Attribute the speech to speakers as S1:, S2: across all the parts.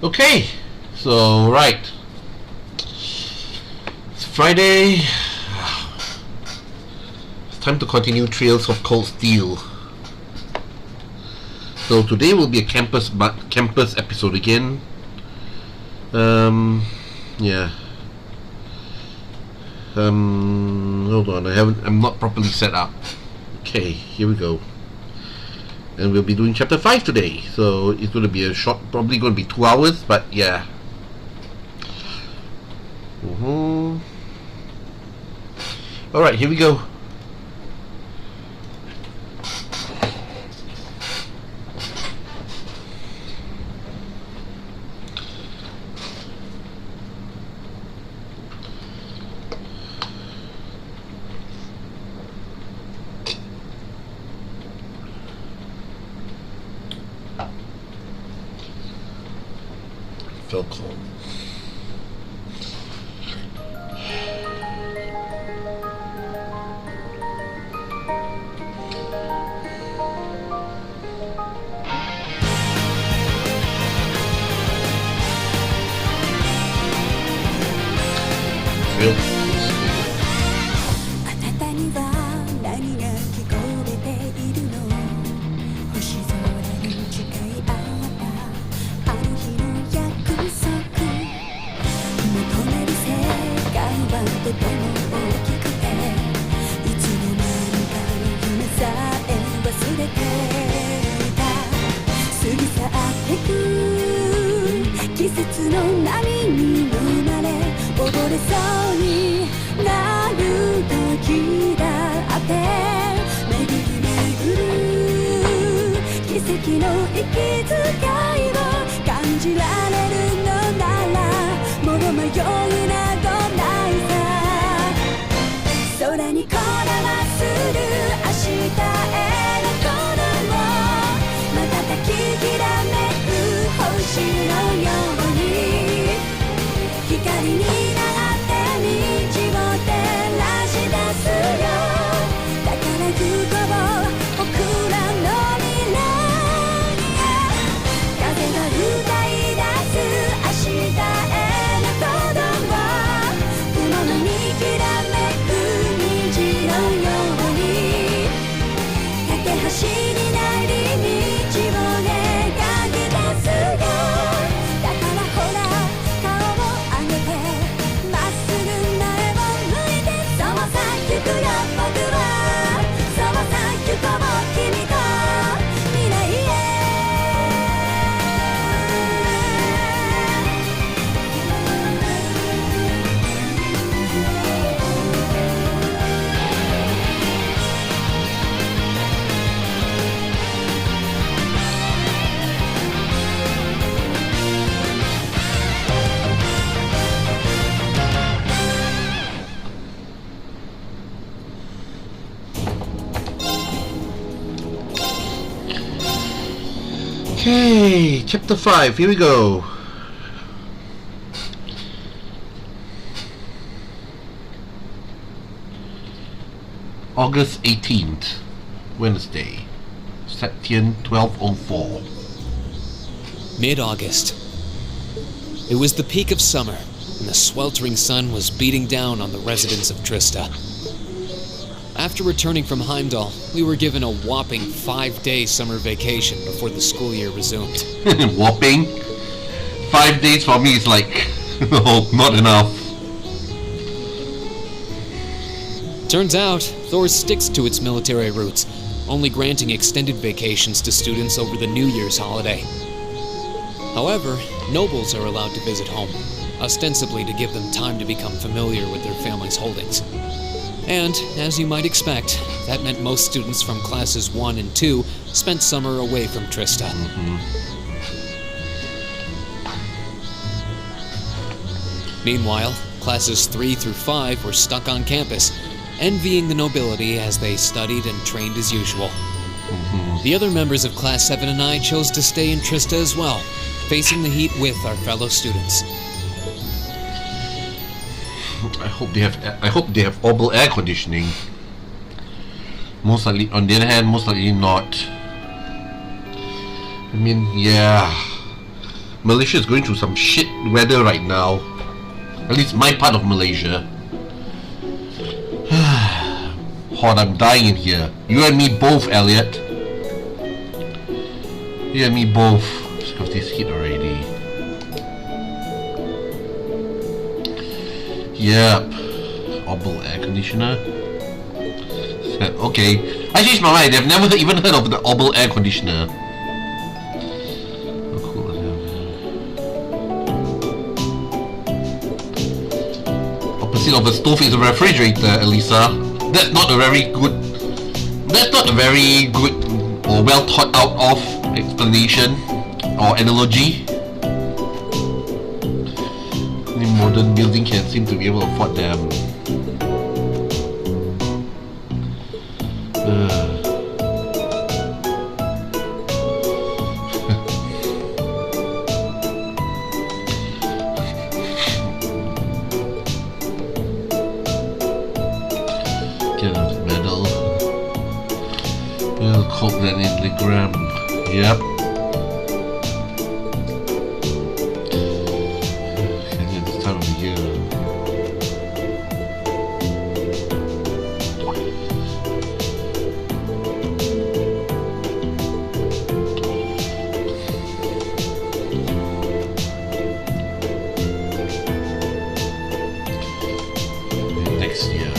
S1: Okay, so right. It's Friday. It's time to continue Trails of Cold Steel. So today will be a campus episode again. Yeah. Hold on, I'm not properly set up. Okay, here we go. And we'll be doing chapter 5 today. So it's going to be a short, probably going to be 2 hours, but yeah. Alright, here we go. Falcon. Okay, chapter 5, here we go. August 18th, Wednesday, Septian 1204.
S2: Mid-August. It was the peak of summer, and the sweltering sun was beating down on the residents of Trista. After returning from Heimdall, we were given a whopping 5-day summer vacation before the school year resumed.
S1: Whopping? 5 days for me is like, oh, not enough.
S2: Turns out, Thor sticks to its military roots, only granting extended vacations to students over the New Year's holiday. However, nobles are allowed to visit home, ostensibly to give them time to become familiar with their family's holdings. And, as you might expect, that meant most students from classes 1 and 2 spent summer away from Trista. Meanwhile, classes 3 through 5 were stuck on campus, envying the nobility as they studied and trained as usual. The other members of Class 7 and I chose to stay in Trista as well, facing the heat with our fellow students.
S1: I hope they have orbital air conditioning. Most likely, on the other hand, most likely not. I mean, yeah. Malaysia is going through some shit weather right now. At least my part of Malaysia. Hot, I'm dying in here. You and me both, Elliot. You and me both. Sick of this heat already. Yep. Obel air conditioner. Okay. I changed my mind. I've never even heard of the Obel air conditioner. Oh, cool. Opposite of a stove is a refrigerator, Elisa. That's not a very good or well thought out of explanation or analogy. Any modern building can seem to be able to afford them. Coke than in the gram. Yep. And at this time of the year. Next year.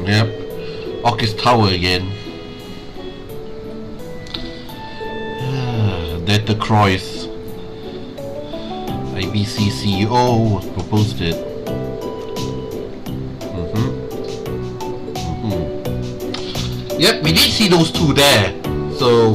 S1: Yep, Orchis Tower again. Data Croix, IBC CEO proposed it. Yep, we did see those two there. So.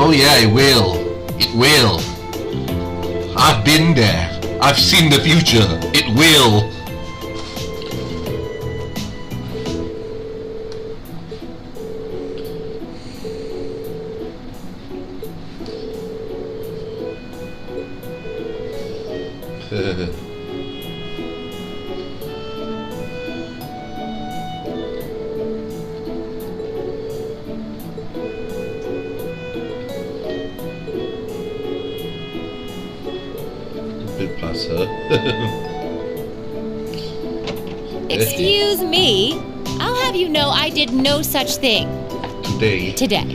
S1: Oh yeah, it will. It will. I've been there. I've seen the future. It will. Past her.
S3: Excuse me. I'll have you know I did no such thing.
S1: Today.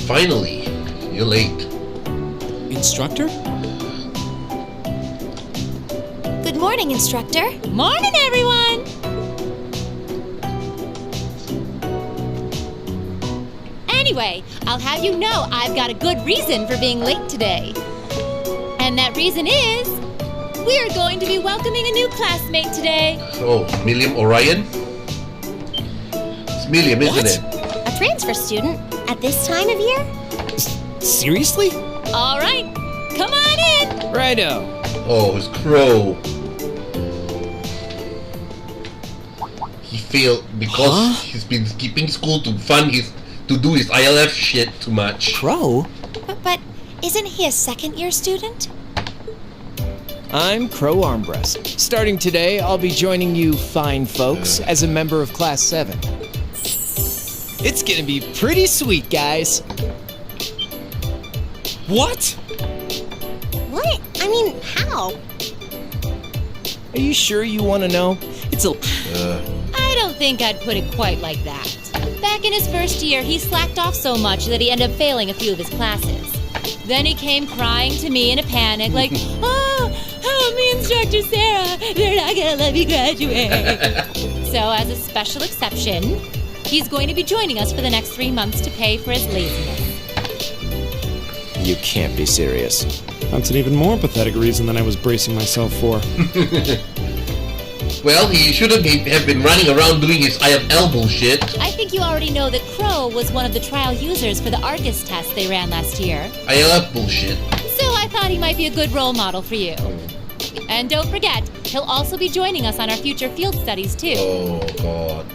S1: Finally, you're late.
S2: Instructor?
S4: Good morning, Instructor.
S3: Morning, everyone. Anyway, I'll have you know I've got a good reason for being late today. And that reason is, we're going to be welcoming a new classmate today.
S1: Oh, Milliam Orion? It's Milliam, isn't it?
S4: A transfer student at this time of year?
S2: Seriously?
S3: All right, come on in.
S2: Righto.
S1: Oh, it's Crow. He failed because he's been skipping school to do his ILF shit too much.
S2: Crow?
S4: But isn't he a second-year student?
S5: I'm Crow Armbrust. Starting today, I'll be joining you fine folks as a member of Class 7. It's gonna be pretty sweet, guys. What?
S4: What? I mean, how?
S5: Are you sure you want to know? It's a...
S3: I don't think I'd put it quite like that. Back in his first year, he slacked off so much that he ended up failing a few of his classes. Then he came crying to me in a panic, like, oh, me, Instructor Sarah, they're not gonna let me graduate. So, as a special exception, he's going to be joining us for the next 3 months to pay for his laziness.
S5: You can't be serious.
S6: That's an even more pathetic reason than I was bracing myself for.
S1: Well, he shouldn't have been running around doing his IFL bullshit.
S3: I think you already know that Crow was one of the trial users for the Argus test they ran last year.
S1: IFL bullshit.
S3: So I thought he might be a good role model for you. And don't forget, he'll also be joining us on our future field studies too.
S1: Oh, God.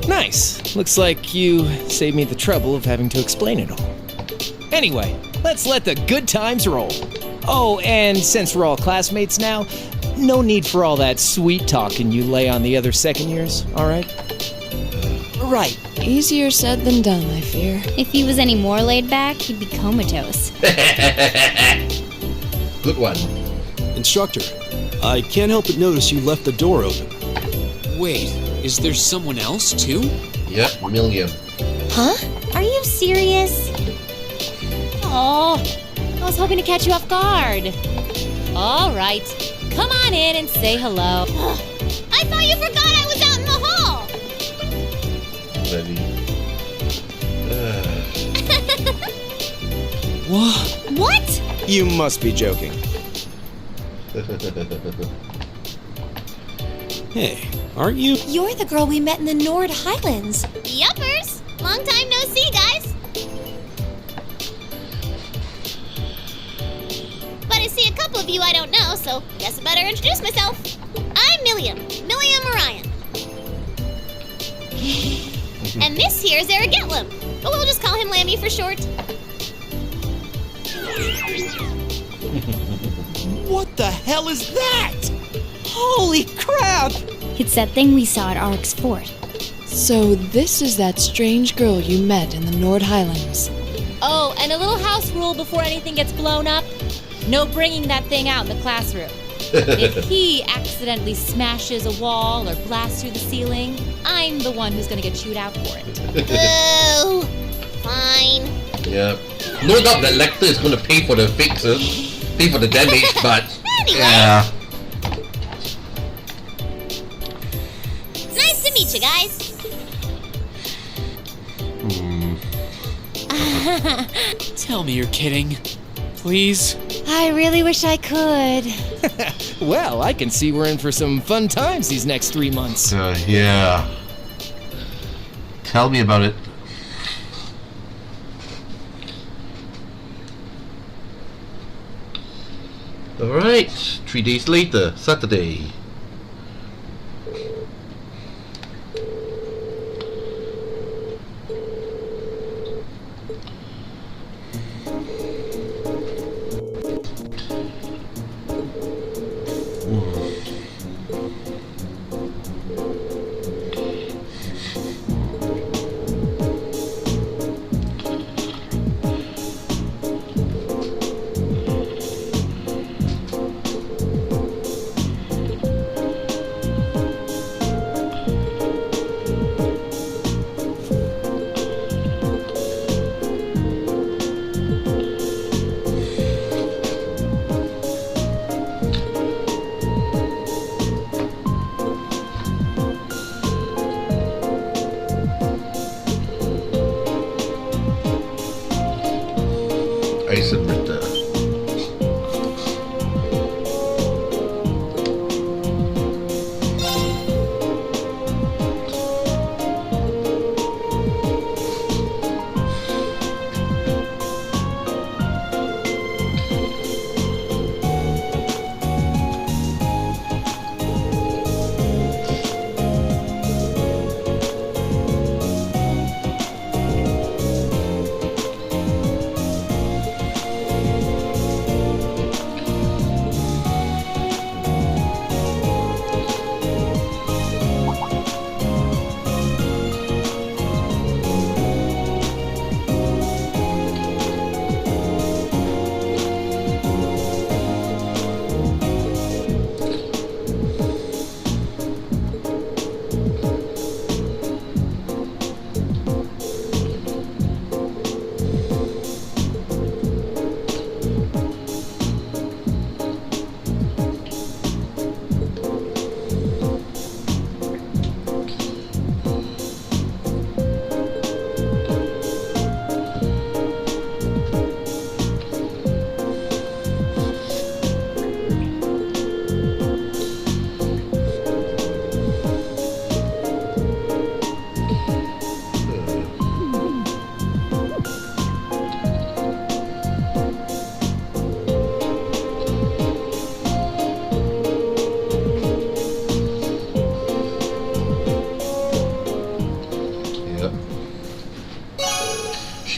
S5: Nice. Looks like you saved me the trouble of having to explain it all. Anyway, let's let the good times roll. Oh, and since we're all classmates now, no need for all that sweet talking you lay on the other second years, all right?
S7: Right. Easier said than done, I fear.
S4: If he was any more laid back, he'd be comatose.
S1: Good one.
S8: Instructor, I can't help but notice you left the door open.
S2: Wait, is there someone else too?
S1: Yep, Milliam.
S4: Huh? Are you serious?
S3: Oh, I was hoping to catch you off guard. All right, come on in and say hello.
S4: I thought you forgot I was out in the hall!
S1: Ready.
S2: What?
S4: What?
S5: You must be joking.
S8: Hey, aren't you?
S4: You're the girl we met in the Nord Highlands.
S3: Yuppers! Long time no see, guys.
S4: But I see a couple of you I don't know, so guess I better introduce myself. I'm Milliam Orion. And this here is Eric Getlam, but we'll just call him Lammy for short.
S5: What the hell is that? Holy crap!
S4: It's that thing we saw at Ark's fort.
S7: So this is that strange girl you met in the Nord Highlands.
S3: Oh, and a little house rule before anything gets blown up. No bringing that thing out in the classroom. If he accidentally smashes a wall or blasts through the ceiling, I'm the one who's gonna get chewed out for it.
S4: Oh, fine.
S1: Yep. No doubt that Lecter is going to pay for the fixes, pay for the damage, but yeah.
S4: Nice to meet you guys.
S2: Tell me you're kidding. Please?
S3: I really wish I could.
S5: Well, I can see we're in for some fun times these next 3 months.
S1: Yeah. Tell me about it. Alright, 3 days later, Saturday.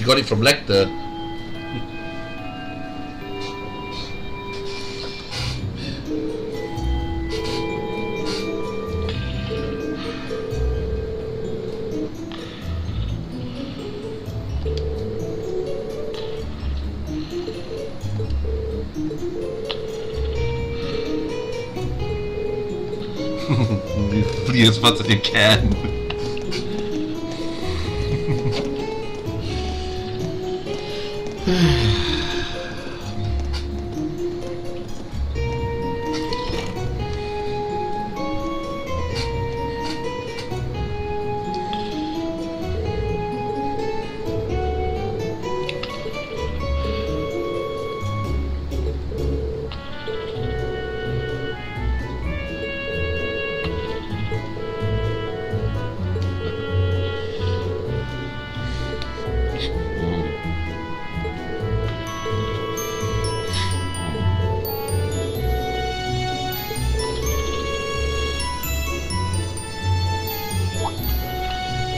S1: she got it from Lecter. Flee as fast as you can.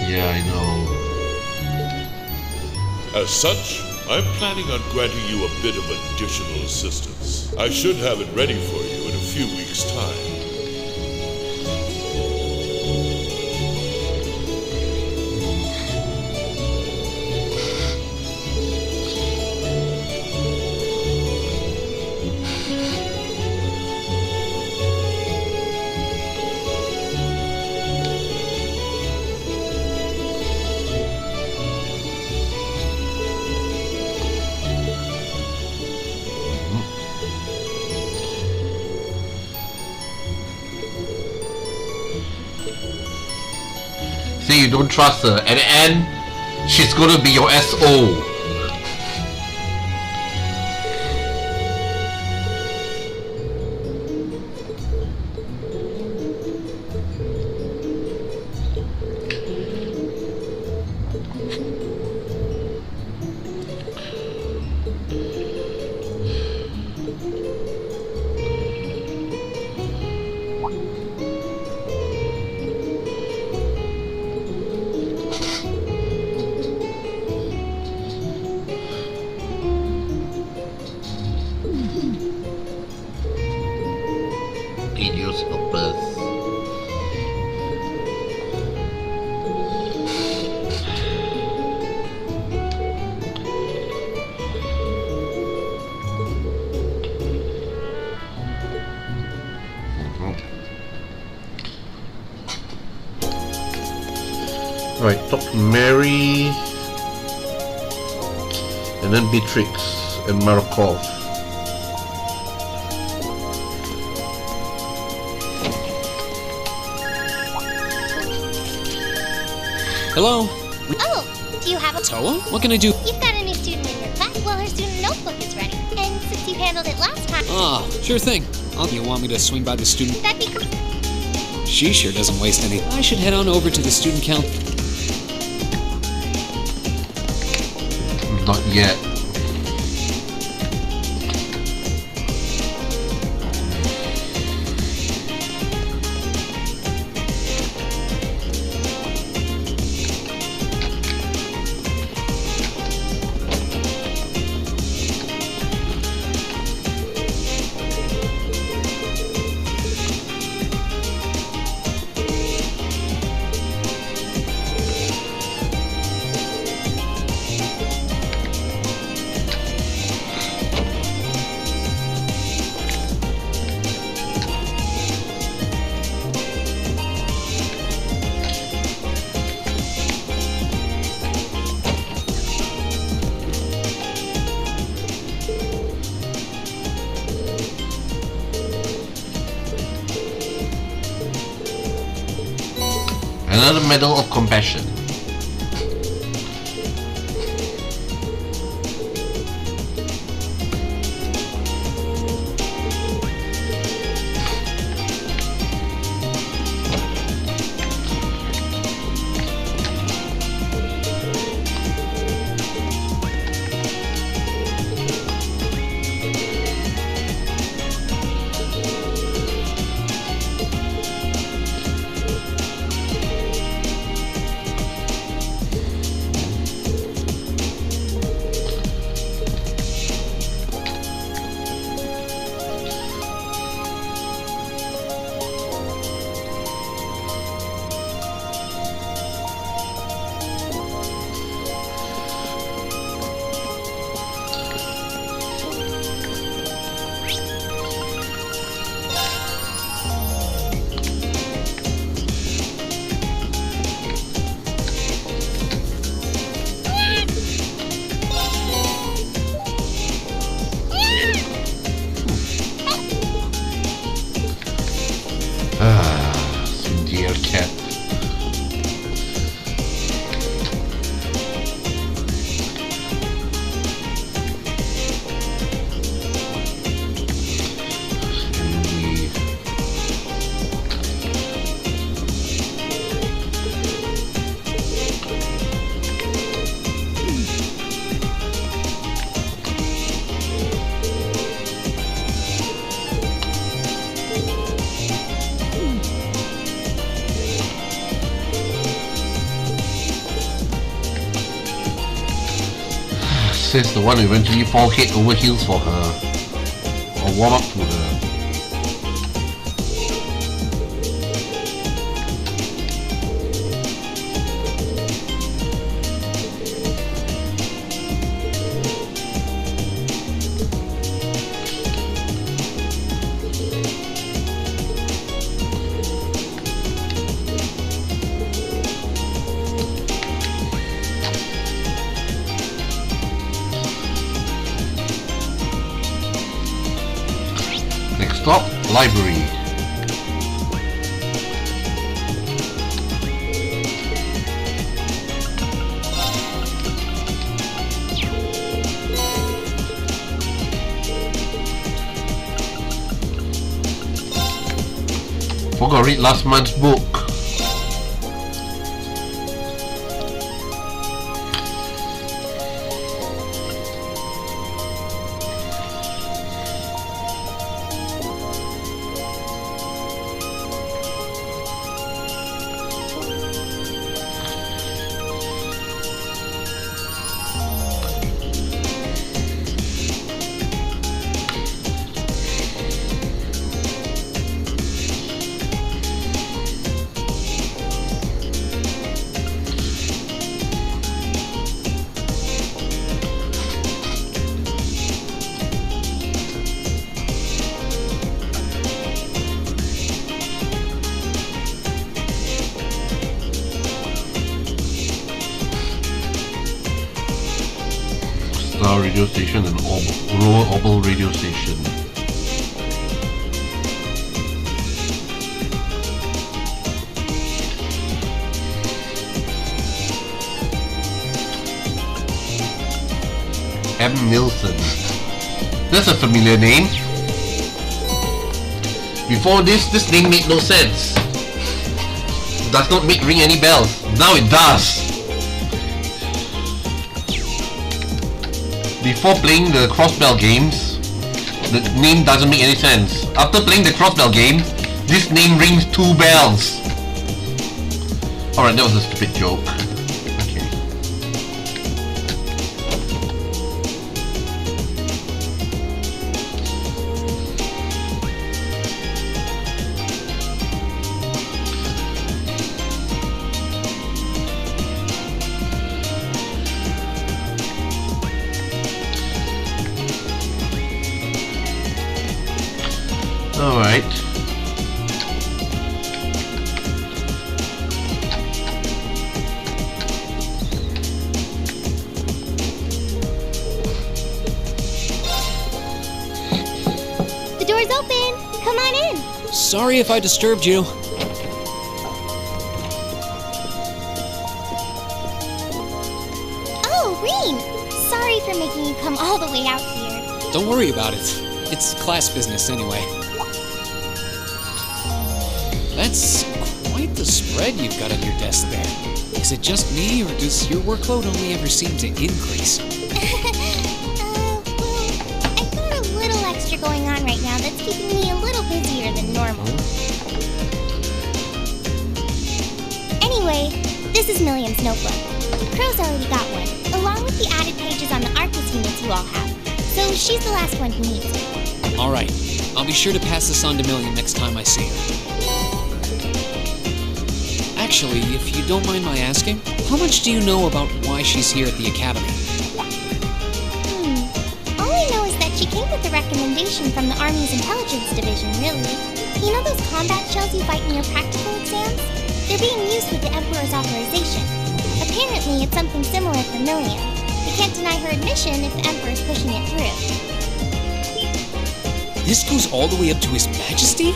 S1: Yeah, I know.
S9: As such, I'm planning on granting you a bit of additional assistance. I should have it ready for you in a few weeks' time.
S1: See, you don't trust her. At the end, she's gonna be your SO. Idios helpers. Alright, talk to Mary, and then Beatrix and Markov.
S2: Hello?
S4: Oh, do you have a...
S2: Toa? What can I do?
S4: You've got a new student in your class. Well, her student notebook is ready. And since you handled it last time...
S2: Ah, sure thing. You want me to swing by the student?
S4: That'd be cool.
S2: She sure doesn't waste any. I should head on over to the student count.
S1: Not yet. Another medal of compassion. Dear cat. Says the one who eventually fall head over heels for her, or warm up to her. Next stop, library. Forgot to read last month's book. Star radio station and Royal Orbal radio station. M. Nilsson. That's a familiar name. Before this name made no sense. Does not ring any bells. Now it does. Before playing the Crossbell games, the name doesn't make any sense. After playing the Crossbell game, this name rings 2 bells. Alright, that was a stupid joke. Okay. Alright.
S4: The door's open! Come on in!
S2: Sorry if I disturbed you.
S4: Oh, Rean! Sorry for making you come all the way out here.
S2: Don't worry about it. It's class business anyway. That's quite the spread you've got on your desk there. Is it just me, or does your workload only ever seem to increase?
S4: Well, I've got a little extra going on right now that's keeping me a little busier than normal. Anyway, this is Milliam's notebook. Crow's already got one, along with the added pages on the Arcus units you all have. So she's the last one who needs it.
S2: Alright, I'll be sure to pass this on to Milliam next time I see her. Actually, if you don't mind my asking, how much do you know about why she's here at the Academy?
S4: All I know is that she came with a recommendation from the Army's Intelligence Division, really. You know those combat shells you fight in your practical exams? They're being used with the Emperor's authorization. Apparently, it's something similar for Milliam. We can't deny her admission if the Emperor's pushing it through.
S2: This goes all the way up to His Majesty?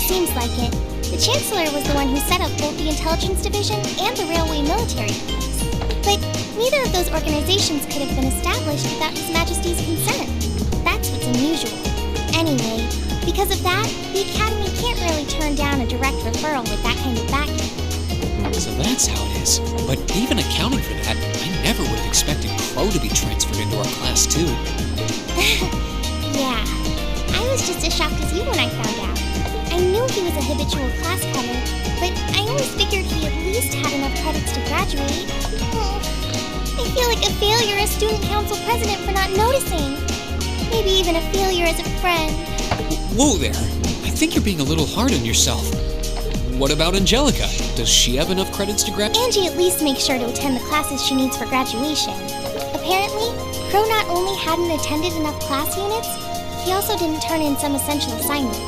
S4: Seems like it. The Chancellor was the one who set up both the Intelligence Division and the Railway Military Police. But neither of those organizations could have been established without His Majesty's consent. That's what's unusual. Anyway, because of that, the Academy can't really turn down a direct referral with that kind of backing.
S2: So that's how it is. But even accounting for that, I never would have expected Crow to be transferred into our class, too.
S4: Yeah. I was just as shocked as you when I found out. I knew he was a habitual class cutter, but I always figured he at least had enough credits to graduate. Oh, I feel like a failure as student council president for not noticing. Maybe even a failure as a friend.
S2: Whoa there! I think you're being a little hard on yourself. What about Angelica? Does she have enough credits to graduate?
S4: Angie at least makes sure to attend the classes she needs for graduation. Apparently, Crow not only hadn't attended enough class units, he also didn't turn in some essential assignments.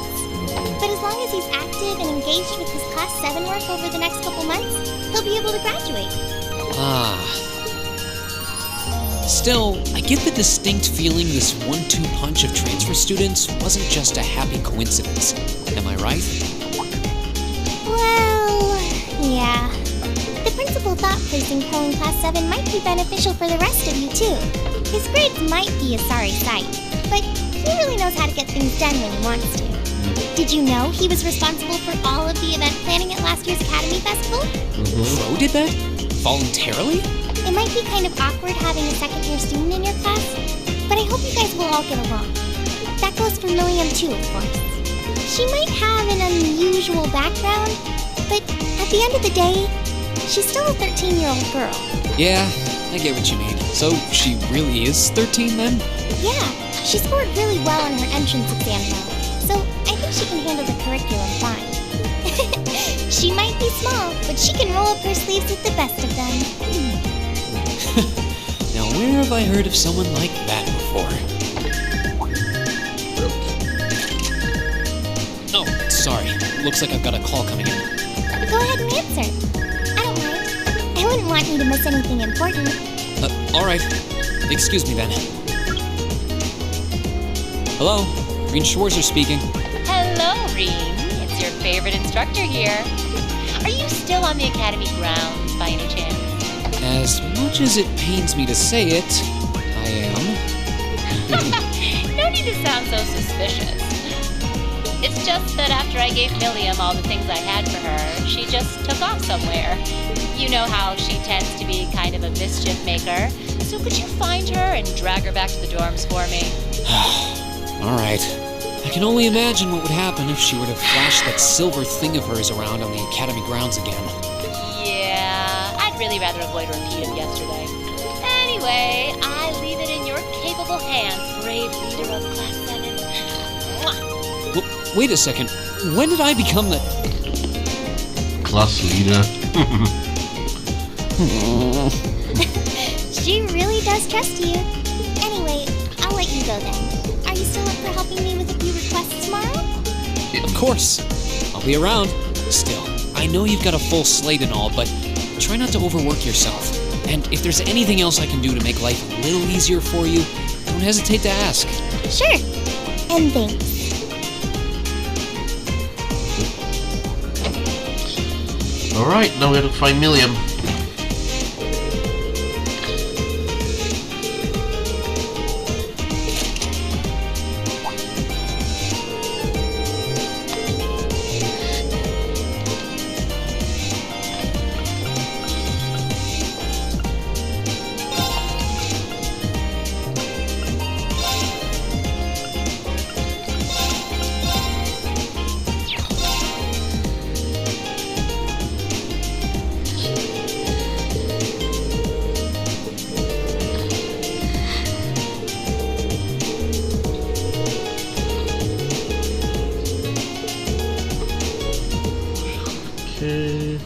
S4: But as long as he's active and engaged with his Class 7 work over the next couple months, he'll be able to graduate.
S2: Still, I get the distinct feeling this 1-2 punch of transfer students wasn't just a happy coincidence. Am I right?
S4: Well, yeah. The principal thought placing Crow in Class 7 might be beneficial for the rest of you, too. His grades might be a sorry sight, but he really knows how to get things done when he wants to. Did you know he was responsible for all of the event planning at last year's Academy Festival?
S2: Crow did that? Voluntarily?
S4: It might be kind of awkward having a second-year student in your class, but I hope you guys will all get along. That goes for Milliam too, of course. She might have an unusual background, but at the end of the day, she's still a 13-year-old girl.
S2: Yeah, I get what you mean. So she really is 13 then?
S4: Yeah, she scored really well on her entrance exam though, so I think she can handle the curriculum fine. She might be small, but she can roll up her sleeves with the best of them.
S2: Now where have I heard of someone like that before? Oh, sorry. Looks like I've got a call coming in.
S4: Go ahead and answer. I don't mind. I wouldn't want you to miss anything important.
S2: Alright. Excuse me then. Hello? Reen Schwarzer speaking.
S3: Hello, Reen. It's your favorite instructor here. Are you still on the Academy grounds by any chance?
S2: As much as it pains me to say it, I am.
S3: No need to sound so suspicious. It's just that after I gave Milliam all the things I had for her, she just took off somewhere. You know how she tends to be kind of a mischief maker. So could you find her and drag her back to the dorms for me?
S2: Alright. I can only imagine what would happen if she were to flash that silver thing of hers around on the Academy grounds again.
S3: Yeah, I'd really rather avoid a repeat of yesterday. Anyway, I leave it in your capable hands, brave leader of Class 7. Mwah!
S2: Wait a second. When did I become the...
S1: Class leader.
S4: She really does trust you. Anyway, I'll let you go then. Are you still up for helping me with a few requests tomorrow?
S2: Of course. I'll be around. Still, I know you've got a full slate and all, but try not to overwork yourself. And if there's anything else I can do to make life a little easier for you, don't hesitate to ask.
S4: Sure. And thanks.
S1: Alright, now we have to find Milliam. Okay.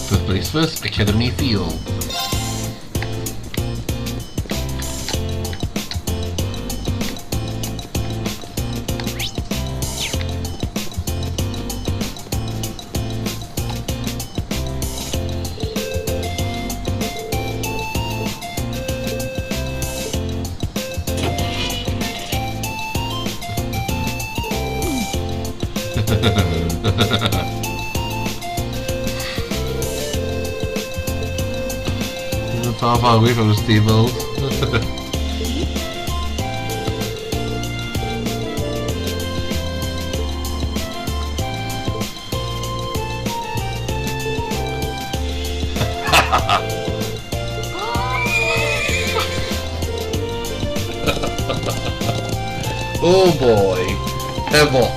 S1: First place first, Academy Field. Far, far away from the stables. Oh boy, Havoc.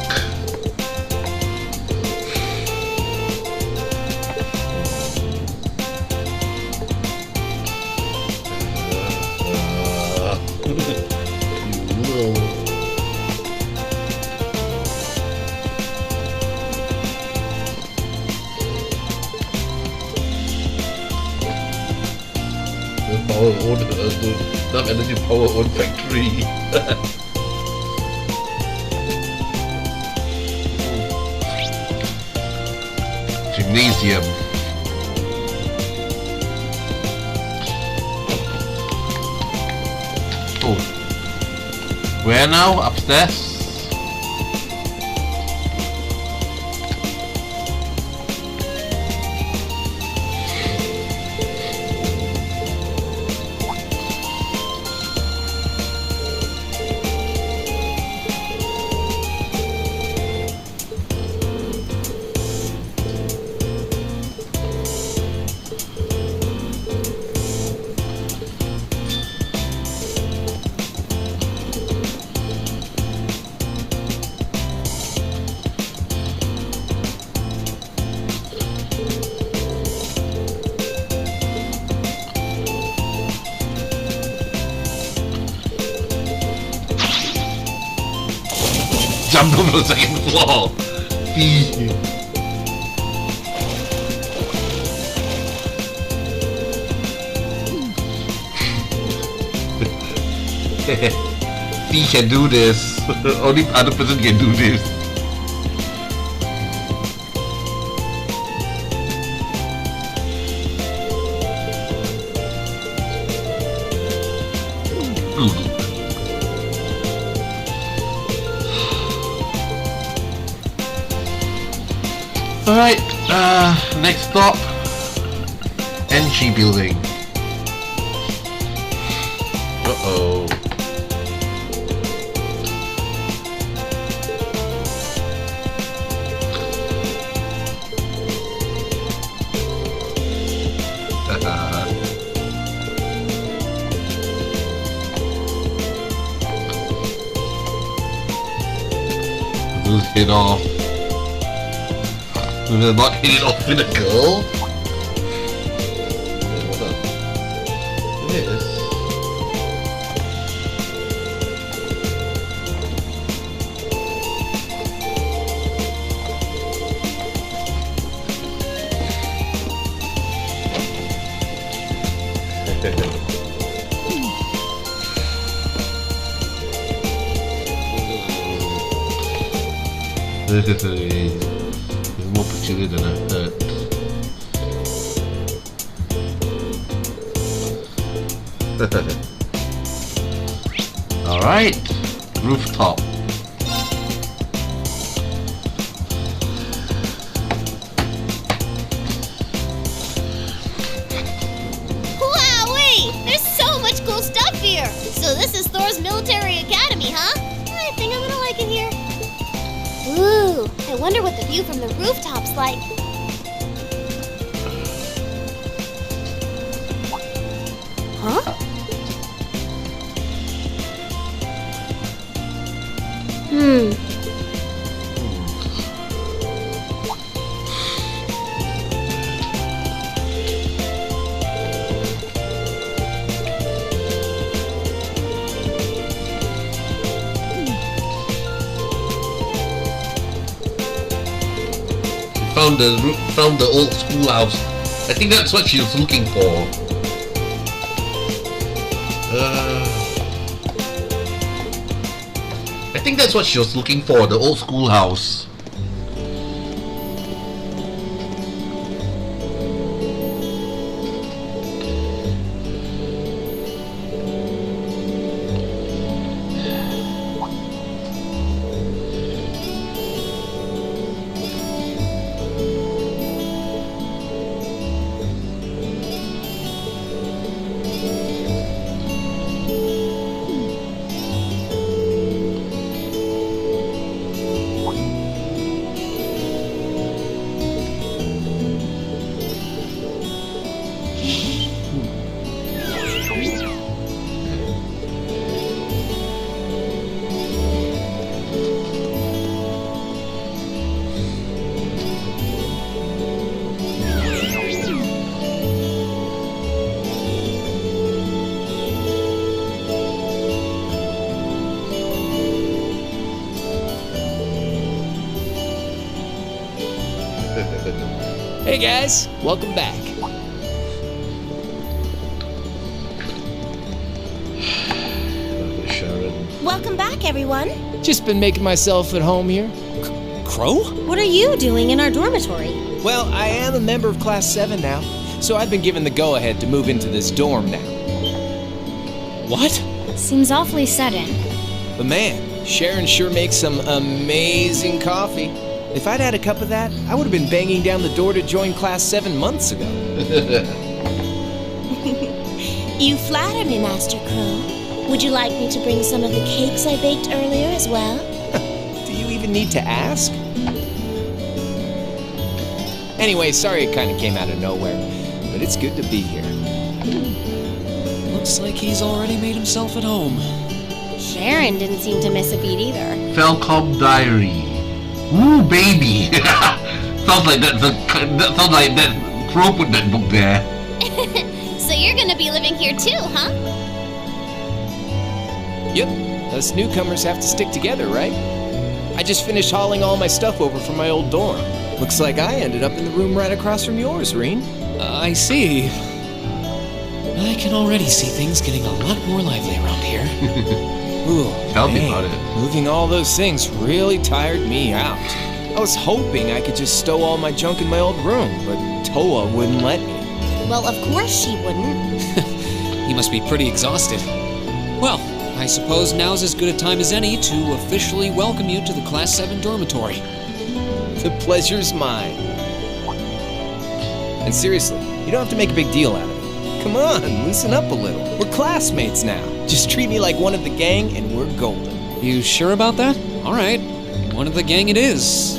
S1: Power own, enough energy power own factory. Gymnasium. Oh. Where now? Upstairs? Jump over the second floor. He can do this. Only other person can do this. Alright, next stop, NG building. Uh-oh. Who's hit off? Will not hit it off with a girl? Hold on. Yes. This is more peculiar than I thought. Alright, rooftop.
S4: Wowee! There's so much cool stuff here! So this is Thor's military academy, huh? I think I'm gonna like it here. Ooh, I wonder what the view from the rooftop's like. Huh?
S1: Found the old schoolhouse. I think that's what she was looking for. I think that's what she was looking for, the old schoolhouse.
S5: Hey guys, welcome back.
S1: Sharon.
S10: Welcome back, everyone.
S5: Just been making myself at home here.
S2: Crow?
S10: What are you doing in our dormitory?
S5: Well, I am a member of Class 7 now, so I've been given the go-ahead to move into this dorm now.
S2: What?
S4: Seems awfully sudden.
S5: But man, Sharon sure makes some amazing coffee. If I'd had a cup of that, I would have been banging down the door to join Class 7 months ago.
S10: You flatter me, Master Crow. Would you like me to bring some of the cakes I baked earlier as well?
S5: Do you even need to ask? Anyway, sorry it kind of came out of nowhere, but it's good to be here.
S2: Looks like he's already made himself at home.
S3: Sharon didn't seem to miss a beat either.
S1: Falcom Diary. Ooh, baby. Sounds like that Crow put that book there.
S4: So you're gonna be living here too, huh?
S5: Yep, us newcomers have to stick together, right? I just finished hauling all my stuff over from my old dorm. Looks like I ended up in the room right across from yours, Reen.
S2: I see. I can already see things getting a lot more lively around here.
S5: Ooh,
S1: Tell me
S5: man,
S1: about it.
S5: Moving all those things really tired me out. I was hoping I could just stow all my junk in my old room, but Toa wouldn't let me.
S10: Well, of course she wouldn't.
S2: He must be pretty exhausted. Well, I suppose now's as good a time as any to officially welcome you to the Class 7 dormitory.
S5: The pleasure's mine. And seriously, you don't have to make a big deal out of it. Come on, loosen up a little. We're classmates now. Just treat me like one of the gang and we're golden.
S2: You sure about that? All right. One of the gang it is.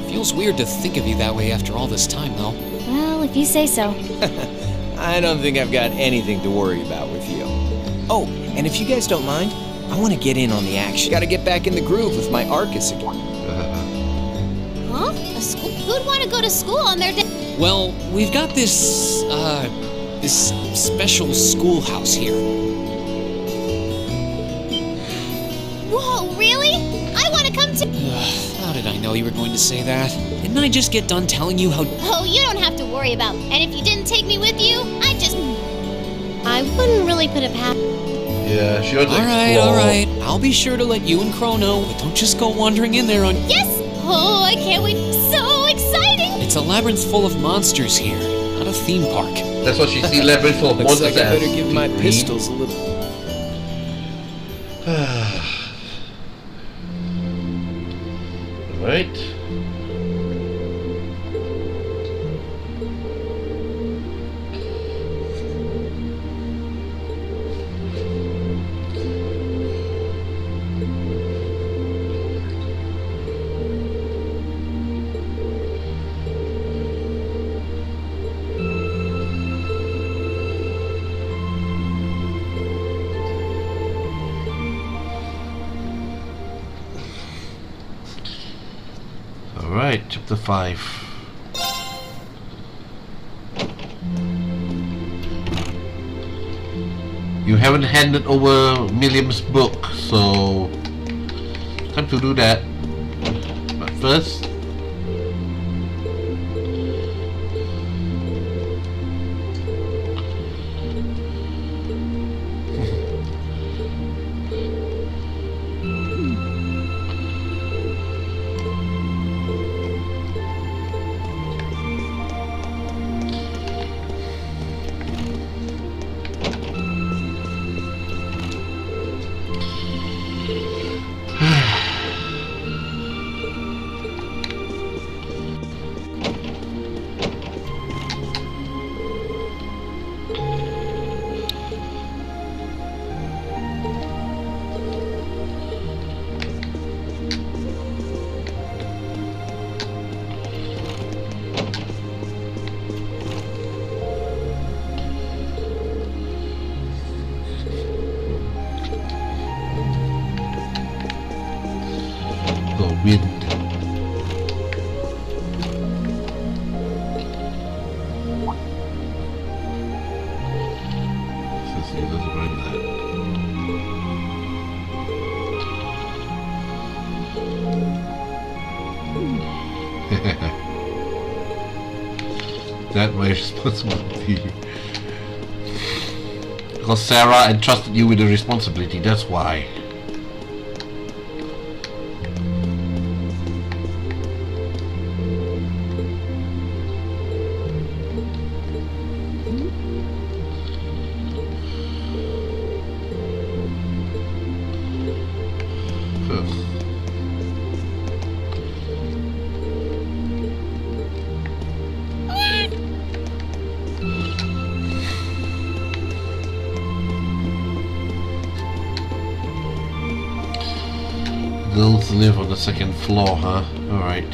S2: Feels weird to think of you that way after all this time, though.
S3: Well, if you say so.
S5: I don't think I've got anything to worry about with you. Oh, and if you guys don't mind, I want to get in on the action. Gotta get back in the groove with my Arcus again.
S4: Huh? A school? Who'd want to go to school on their day?
S2: Well, we've got this special schoolhouse here.
S4: Whoa, really? I want to come to.
S2: How did I know you were going to say that? Didn't I just get done telling you how...
S4: Oh, you don't have to worry about. And if you didn't take me with you,
S10: I wouldn't really put it past.
S1: Yeah, she wants to explore.
S2: All right. I'll be sure to let you and Crow know, but don't just go wandering in there on...
S4: Yes! Oh, I can't wait. So exciting!
S2: It's a labyrinth full of monsters here, not a theme park.
S1: That's what she see labyrinth full of
S5: Looks
S1: monsters
S5: like I
S1: as.
S5: better give my
S1: Read.
S5: pistols a little...
S1: Right. Alright, chapter 5. You haven't handed over Milliam's book, so time to do that. But first, the wind. Let's see, let's run that. that my responsibility. Because Sarah entrusted you with the responsibility, that's why. Girls live on the second floor, huh? Alright.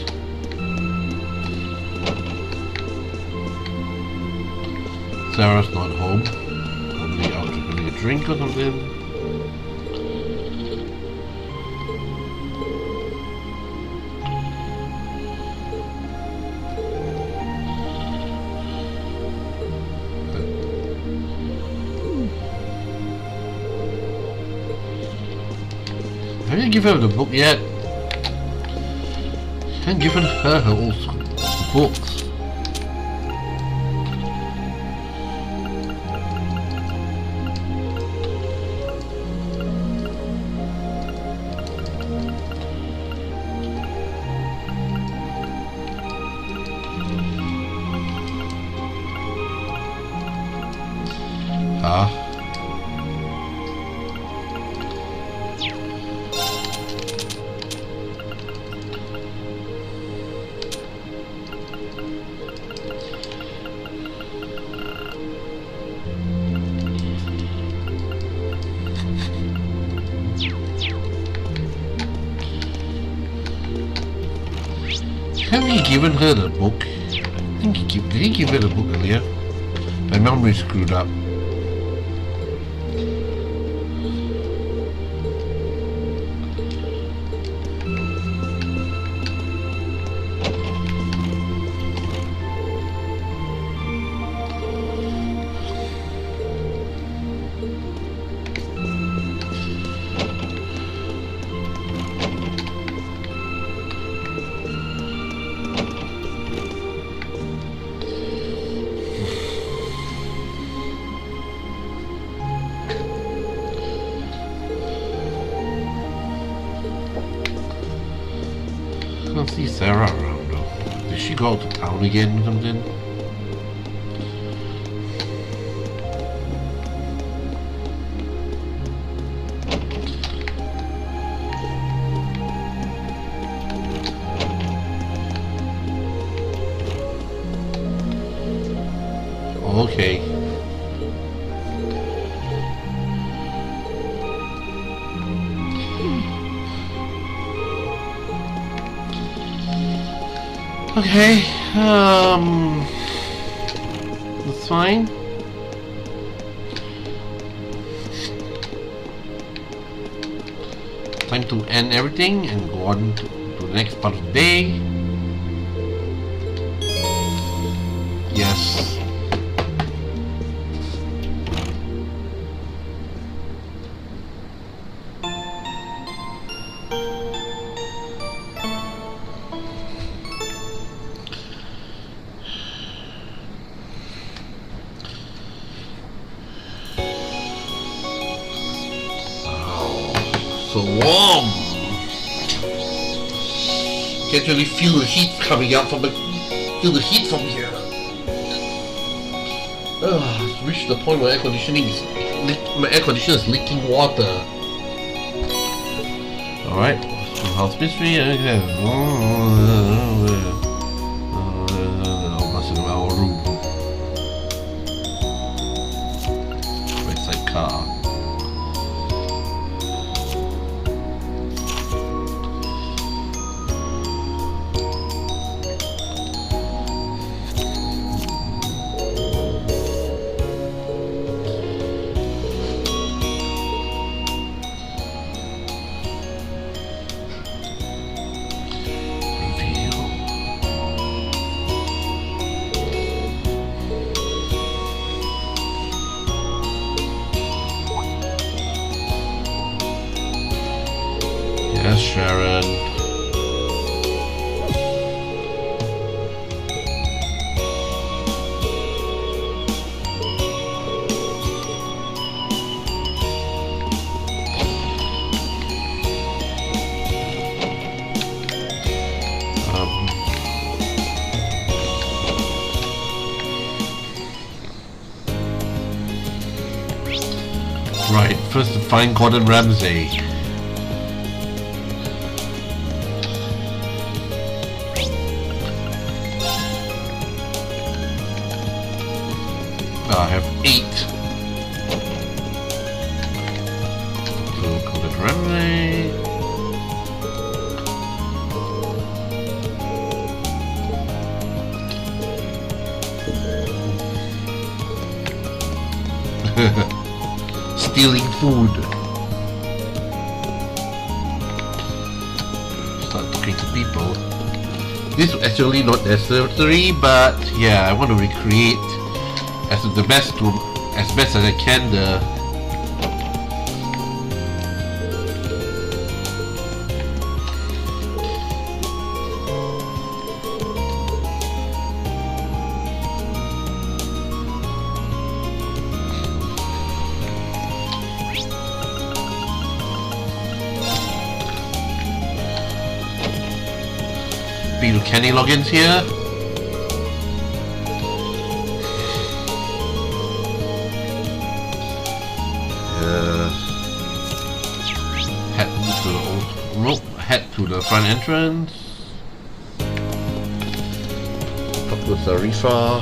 S1: Sarah's not home. Probably out drinking a drink or something. I didn't give her the book yet. I haven't given her old books. Haven't he given her the book? I think did he give her the book earlier? My memory screwed up. I don't see Sarah around though. Did she go out to town again or something? Okay. Okay, that's fine. Time to end everything and go on to the next part of the day. Yes. So warm. Can't really feel the heat coming out from feel the heat from here. It's reached the point where my air conditioner is leaking water. Alright, house mystery. Almost in our room. Right side car. Yes, Sharon. Alright, first to find Gordon Ramsay. I have 8. So Gordon Ramsay. Stealing food. Start talking to people. This is actually not necessary, but yeah, I want to recreate as best as I can the few candy logins here. Head to the front entrance. Talk to Sarifa.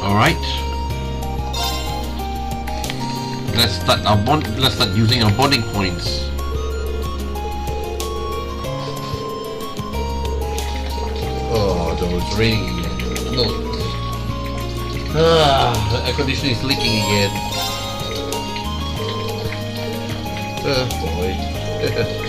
S1: Alright. Let's start using our bonding points. Oh, no, it's raining again. No. The air conditioning is leaking again. Boy. Okay.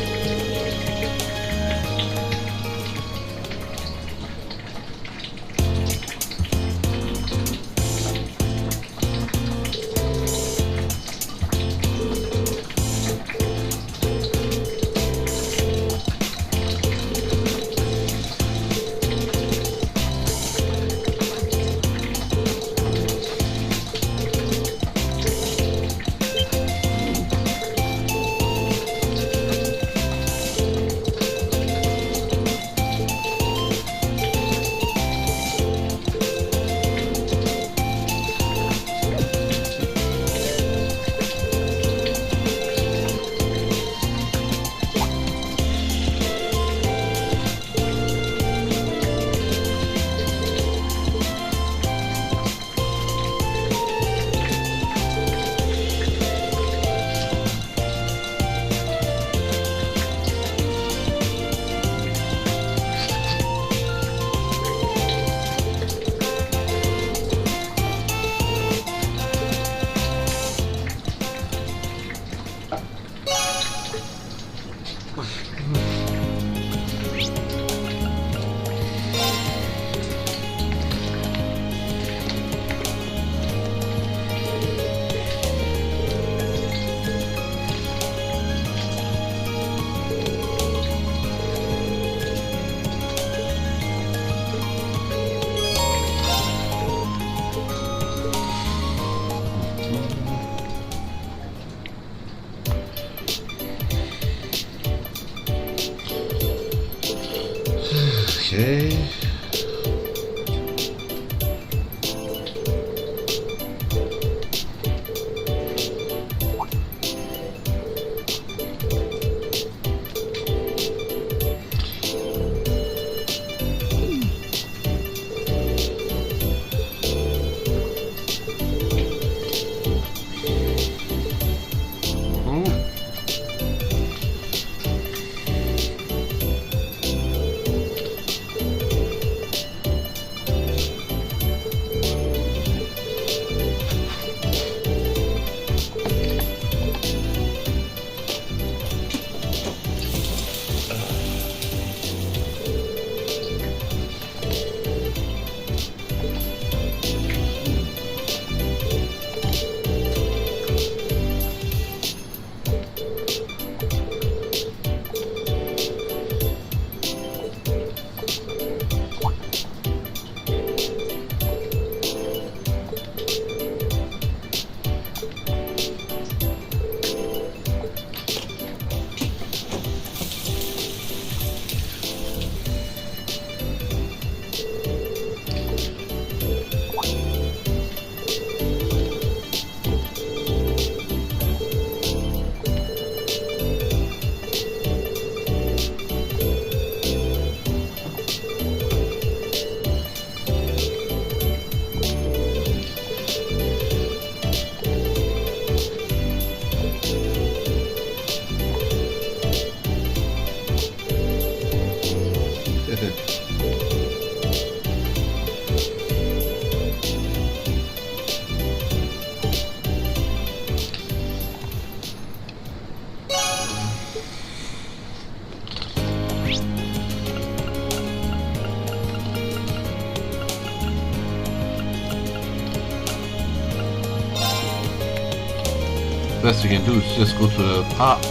S1: Best we can do is just go to the park.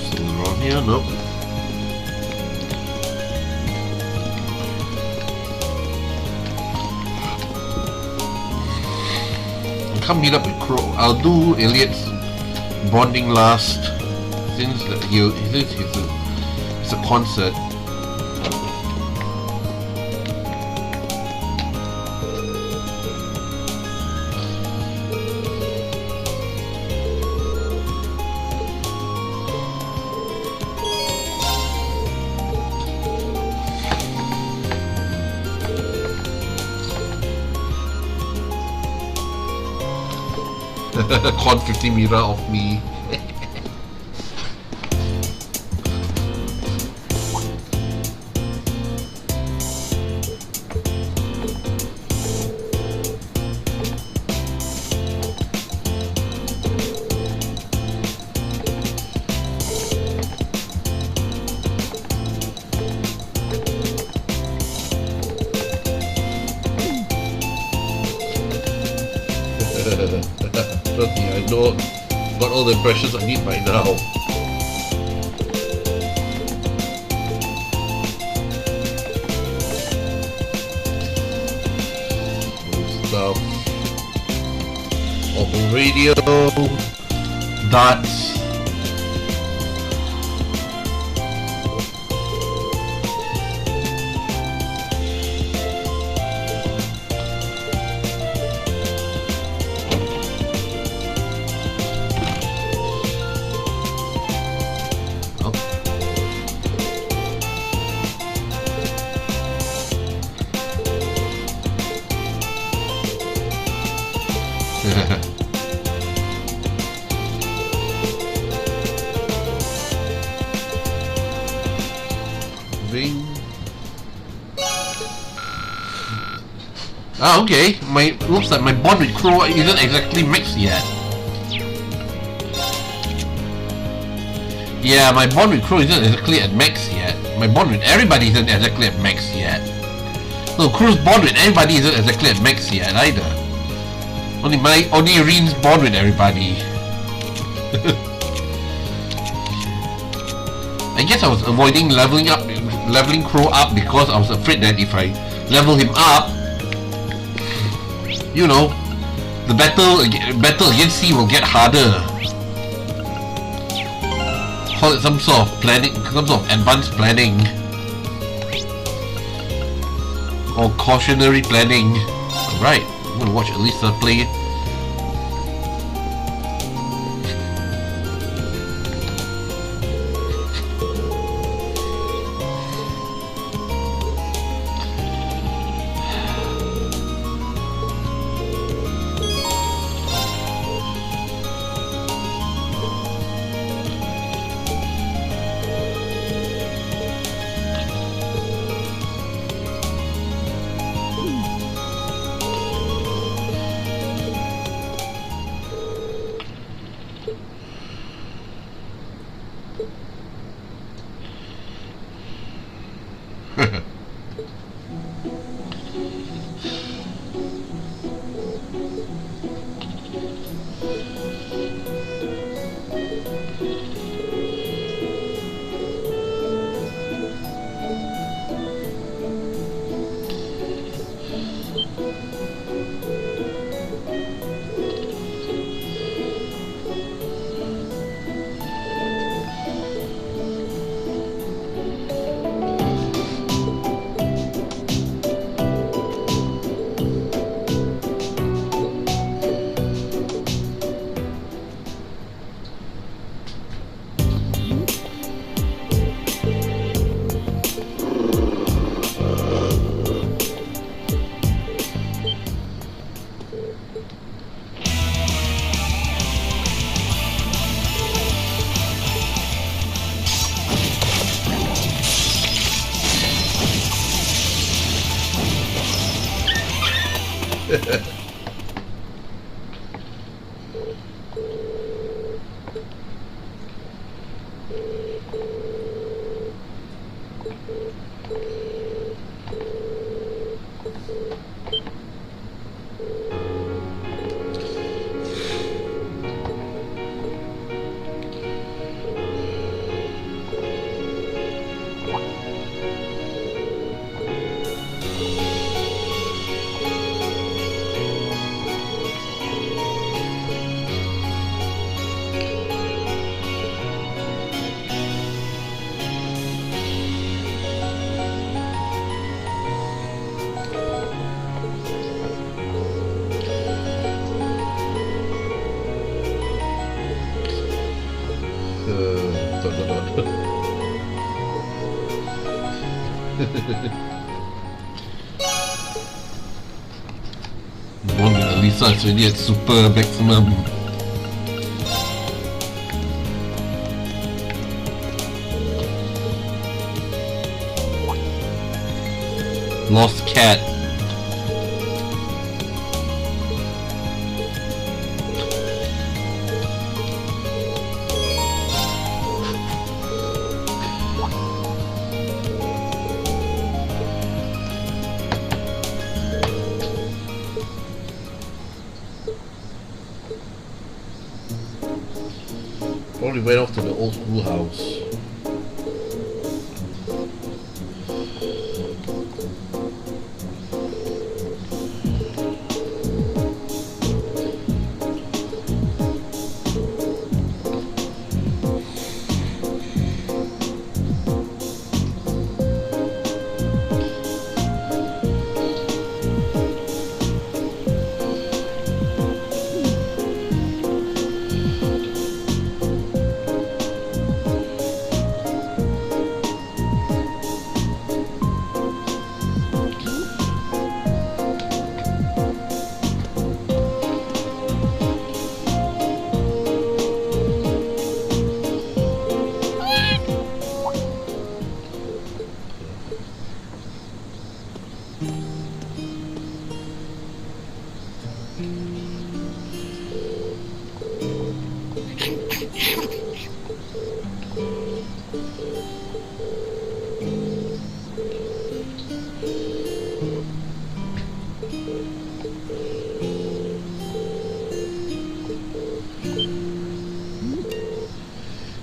S1: Still around here? Nope. I'll come meet up with Crow. I'll do Elliot's bonding last, since it's a concert. Con 50 meter of me. Trust me, I know, got all the impressions I need by now. Stuff. Open radio, darts. Ah, okay. Looks like my bond with Crow isn't exactly maxed yet. Yeah, my bond with Crow isn't exactly at max yet. My bond with everybody isn't exactly at max yet. No, Crow's bond with everybody isn't exactly at max yet either. Only Reen's bond with everybody. I guess I was avoiding leveling Crow up because I was afraid that if I level him up, you know, the battle against C will get harder. Call it some sort of planning, some sort of advanced planning, or cautionary planning. Right, I'm gonna watch Elisa play. Mona Lisa is already at super maximum. Lost cat. Probably went off to the old schoolhouse.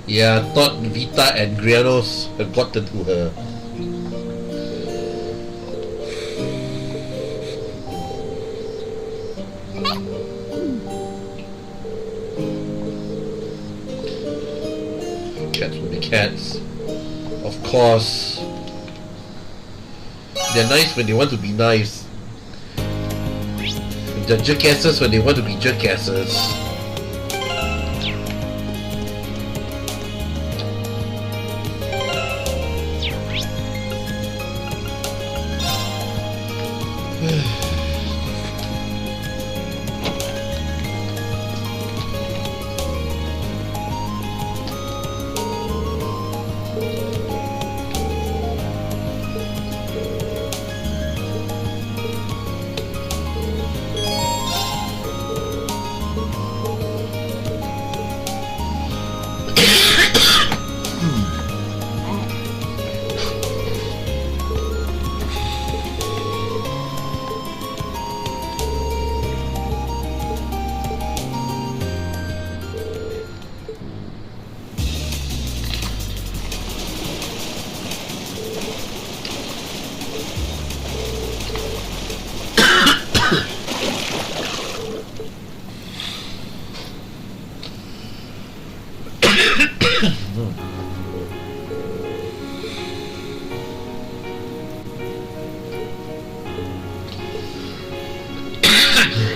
S1: Yeah, I thought Vita and Grianos had gotten to her. Cats will be cats. Of course. They're nice when they want to be nice. They're jerkasses when they want to be jerkasses.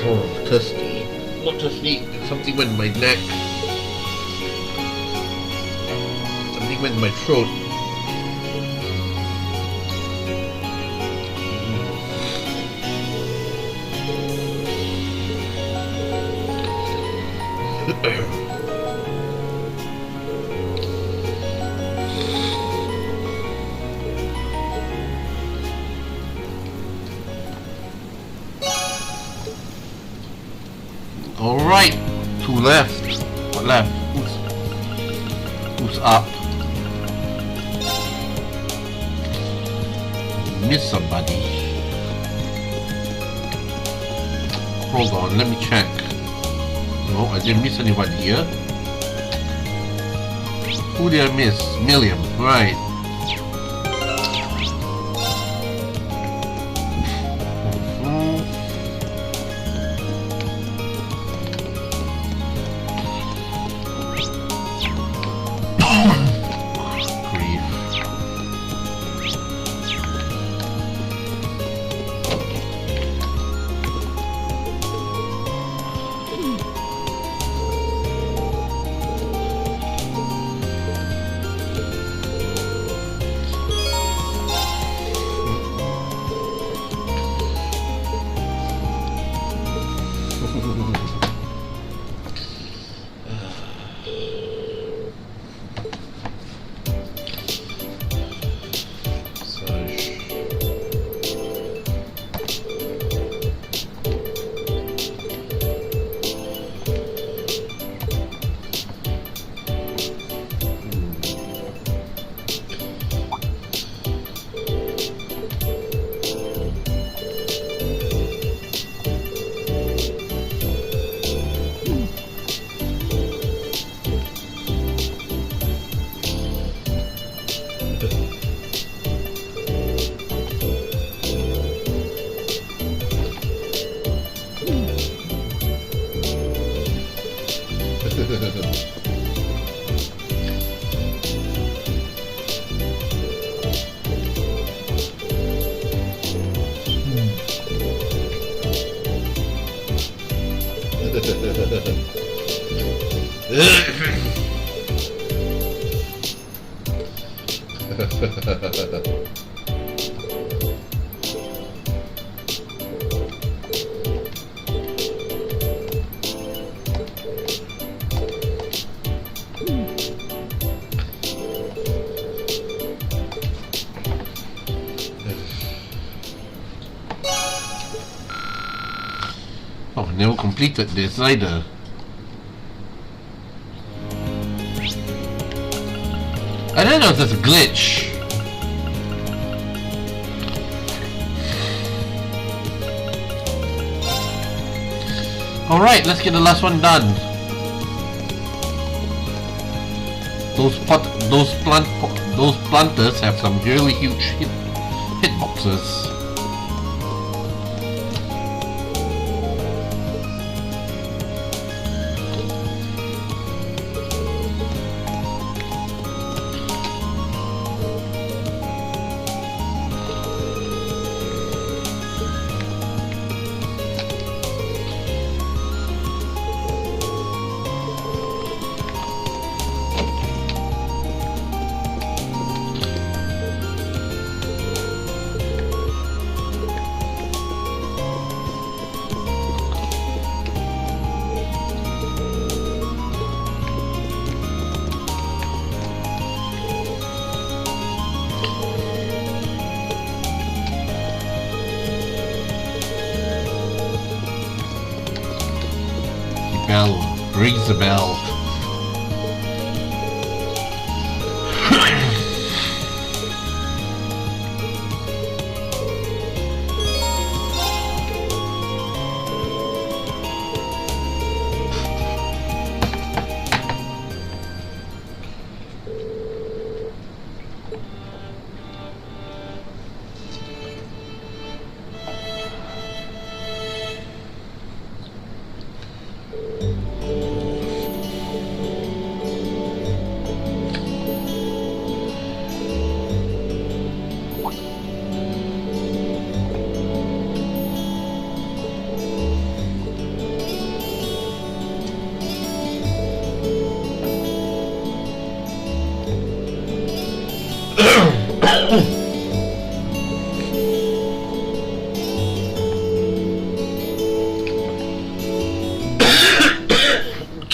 S1: Oh, thirsty. Not thirsty. Something went in my neck. Something went in my throat. left? What left? Who's up? Miss somebody. Hold on, let me check. No, I didn't miss anybody here. Who did I miss? Milliam, right. Oh, never completed this either. I don't know if that's a glitch. Alright, let's get the last one done. Those planters have some really huge hitboxes. Rings the bell.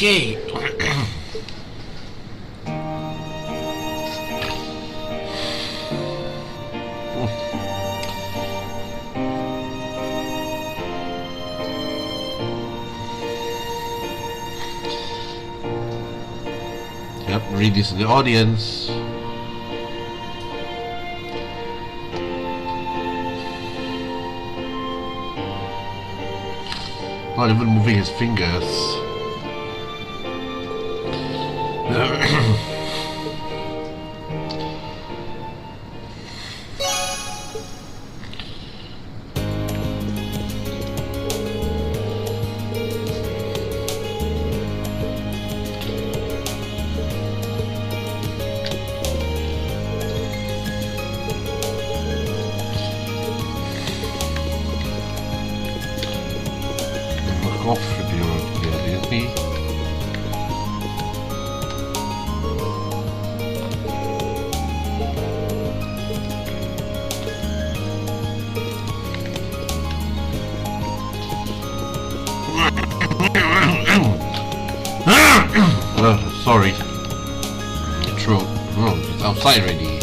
S1: Okay. read this in the audience. Not even moving his fingers. Sorry. Throat. Oh, it's outside already.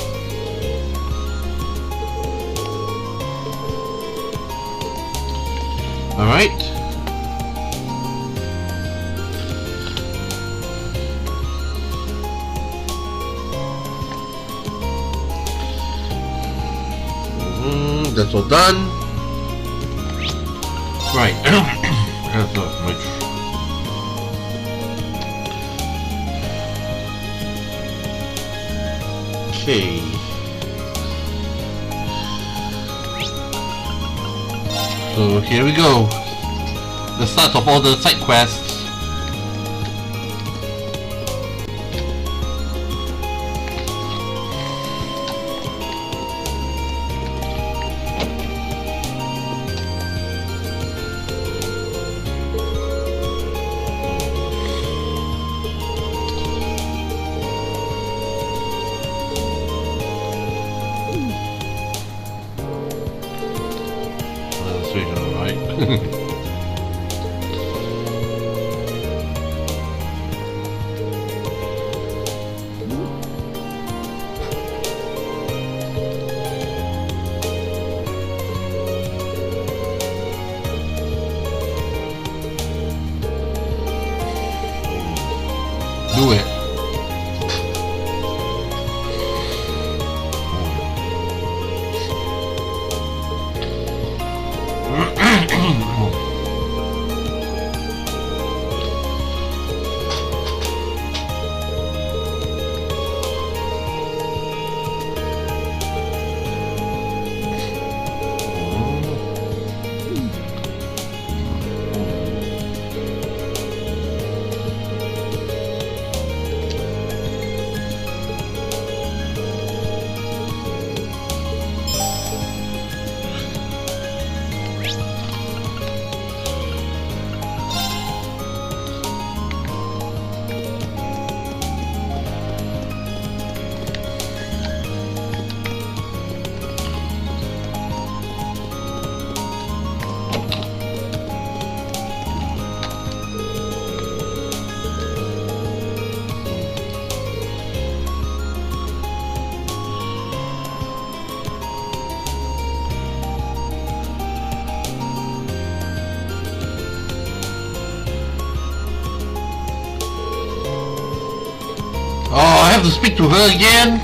S1: Alright. That's all done. Right. That's not much. Okay. So here we go. The start of all the side quests. Do it. Oh, I have to speak to her again?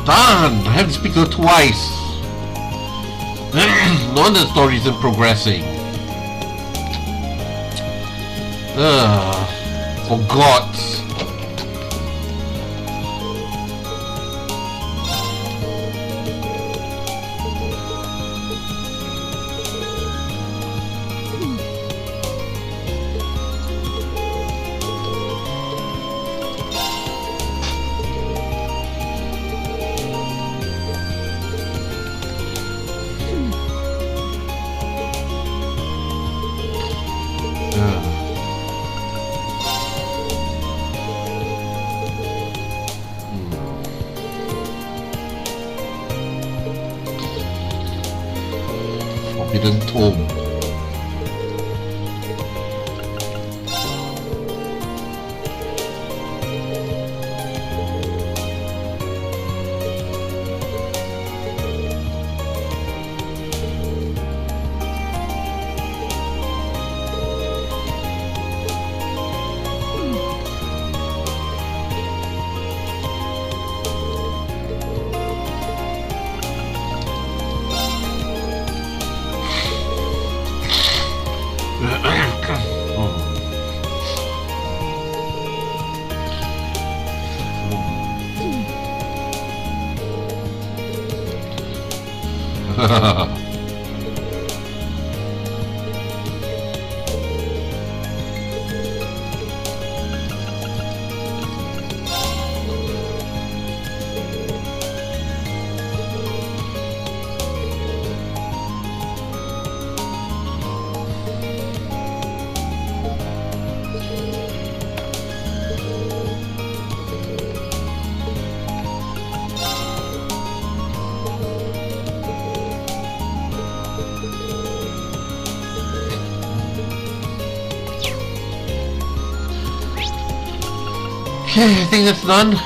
S1: Darn, I have to speak to her twice. No wonder the story isn't progressing. Forgot. Forbidden Tome. Okay, I think that's done.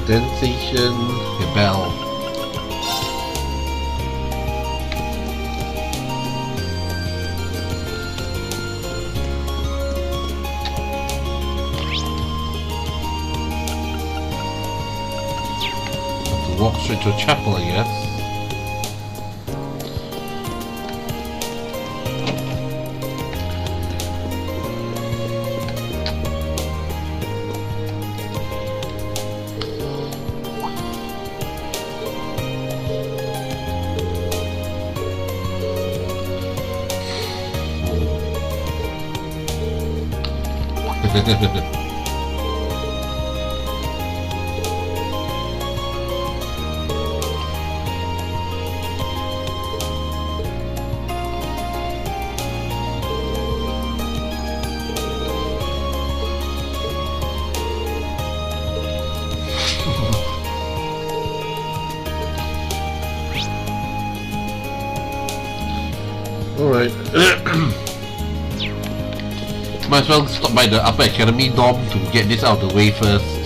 S1: Condensation, rebel. Have to walk straight to a chapel, I guess. Alright. Might as well stop by the Upper Academy dorm to get this out of the way first.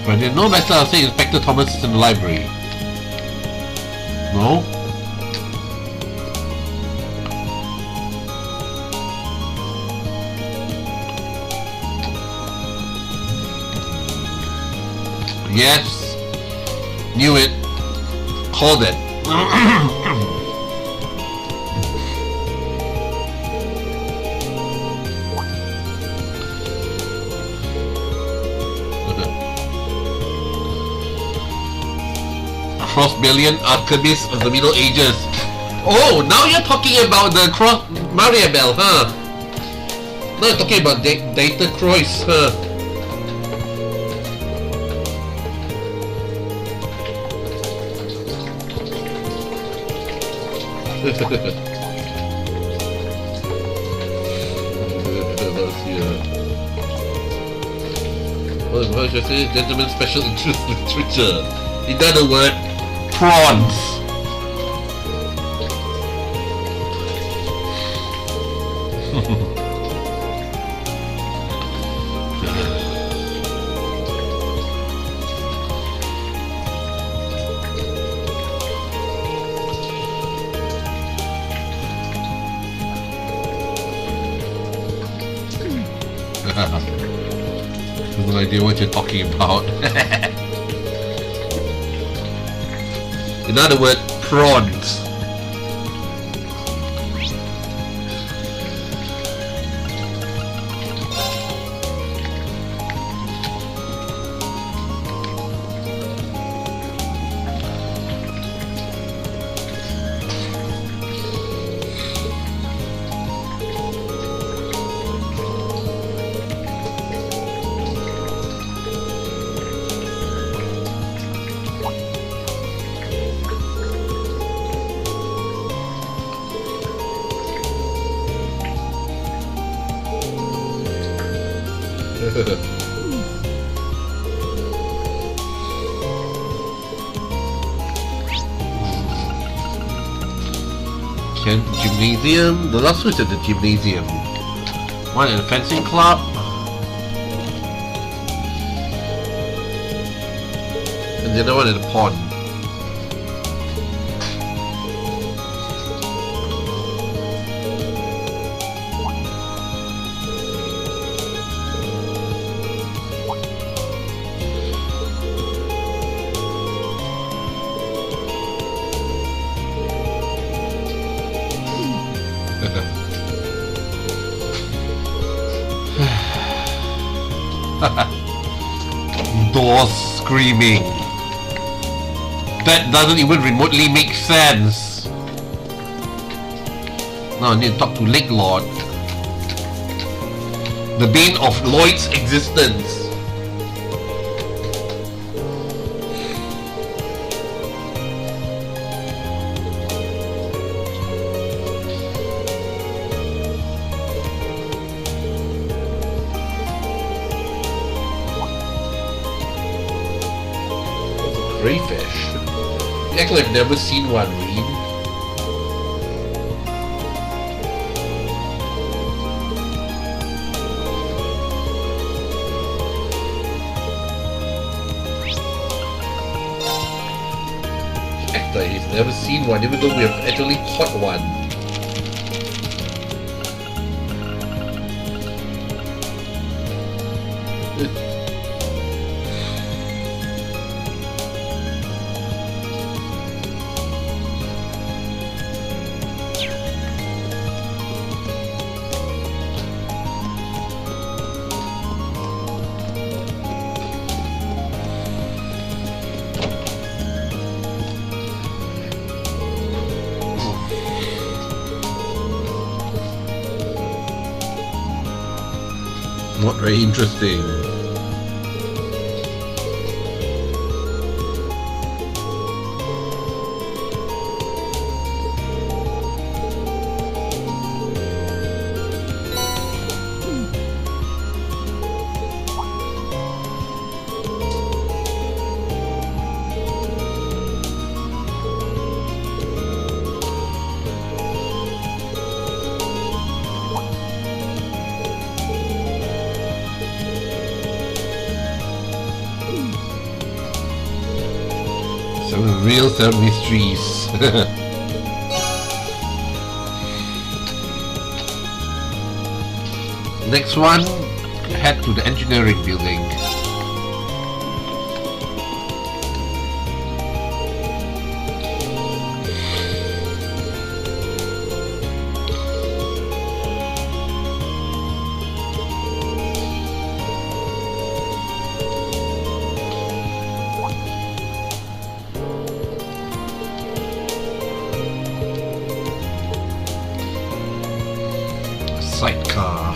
S1: But there's no letter saying Inspector Thomas is in the library. No? Yes. Knew it. Called it. Cross-Billion Archivist of the Middle Ages. Oh, now you're talking about the Mariabel, huh? Now you're talking about Data Croix, huh? What should I say? Gentleman's Special Interest Literature. In other words, prawns. I have no idea what you're talking about. In other words, prawns. Gymnasium. The last two is at the gymnasium. One at the fencing club. And the other one at the pond. Doors screaming. That doesn't even remotely make sense. Now I need to talk to Lake Lord, the bane of Lloyd's existence. Crayfish. Actually, I've never seen one, Reed. Actually, he's never seen one, even though we have actually caught one. Not very interesting. Real third mysteries. Next one, head to the engineering building. Sidecar.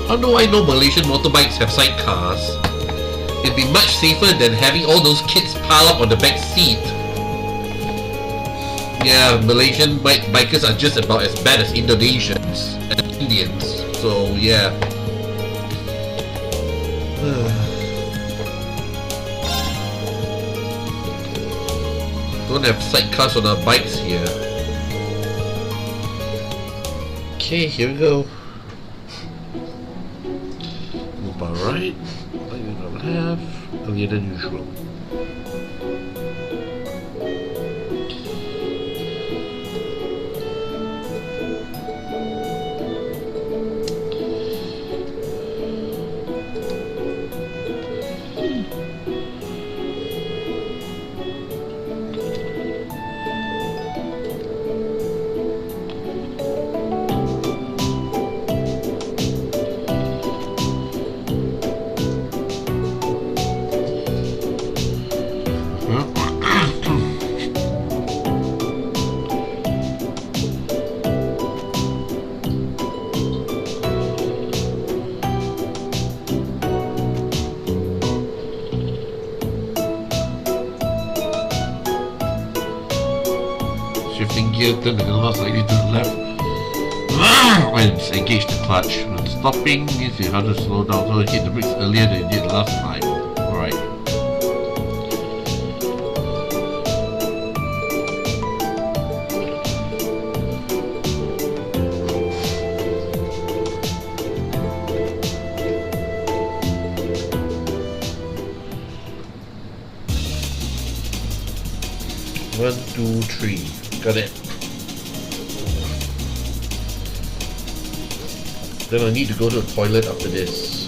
S1: How do I know Malaysian motorbikes have sidecars? It'd be much safer than having all those kids pile up on the back seat. Yeah, Malaysian bikers are just about as bad as Indonesians and Indians, so yeah. So gonna have sidecars on our bikes here. Okay, here we go. Move on right, like we don't have, earlier than usual. Shifting gear, turn the handlebar slightly to the left. When engage the clutch. When stopping means you have to slow down, so hit the brakes earlier than you did last time. Alright. One, two, three. Got it. Then I need to go to the toilet after this.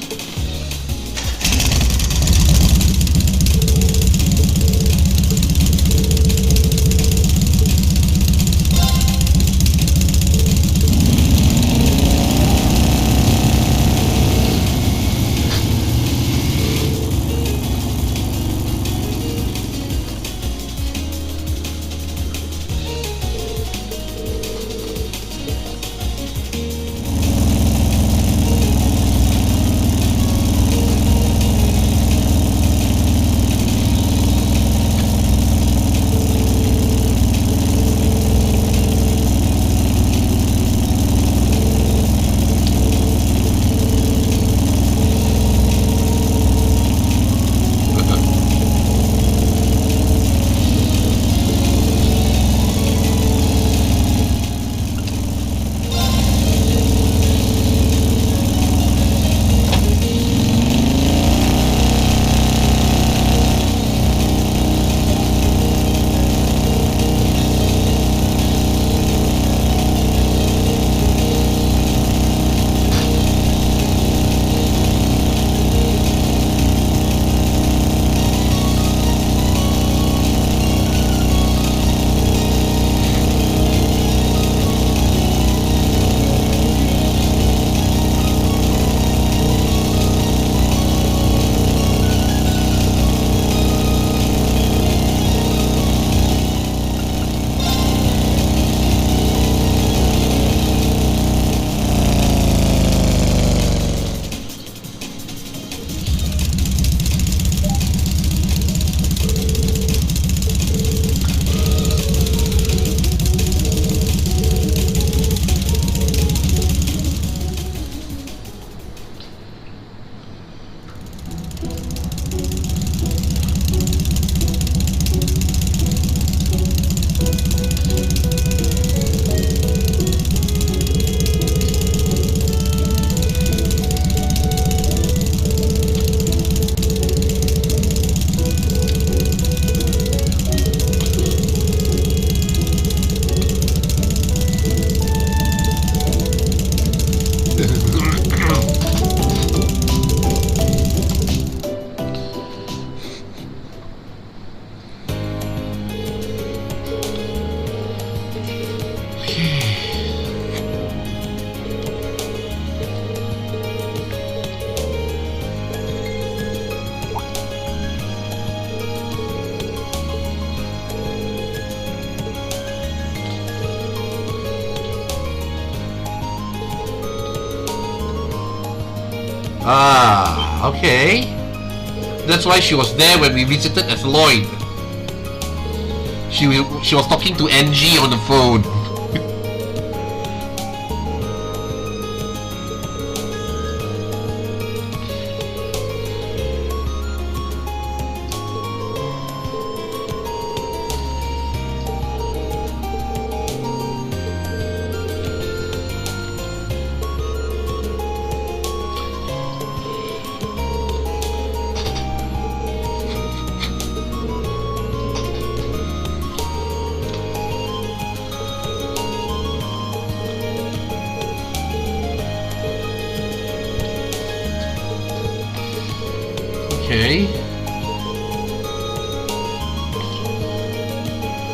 S1: Ah, okay. That's why she was there when we visited as Lloyd. She was talking to Angie on the phone.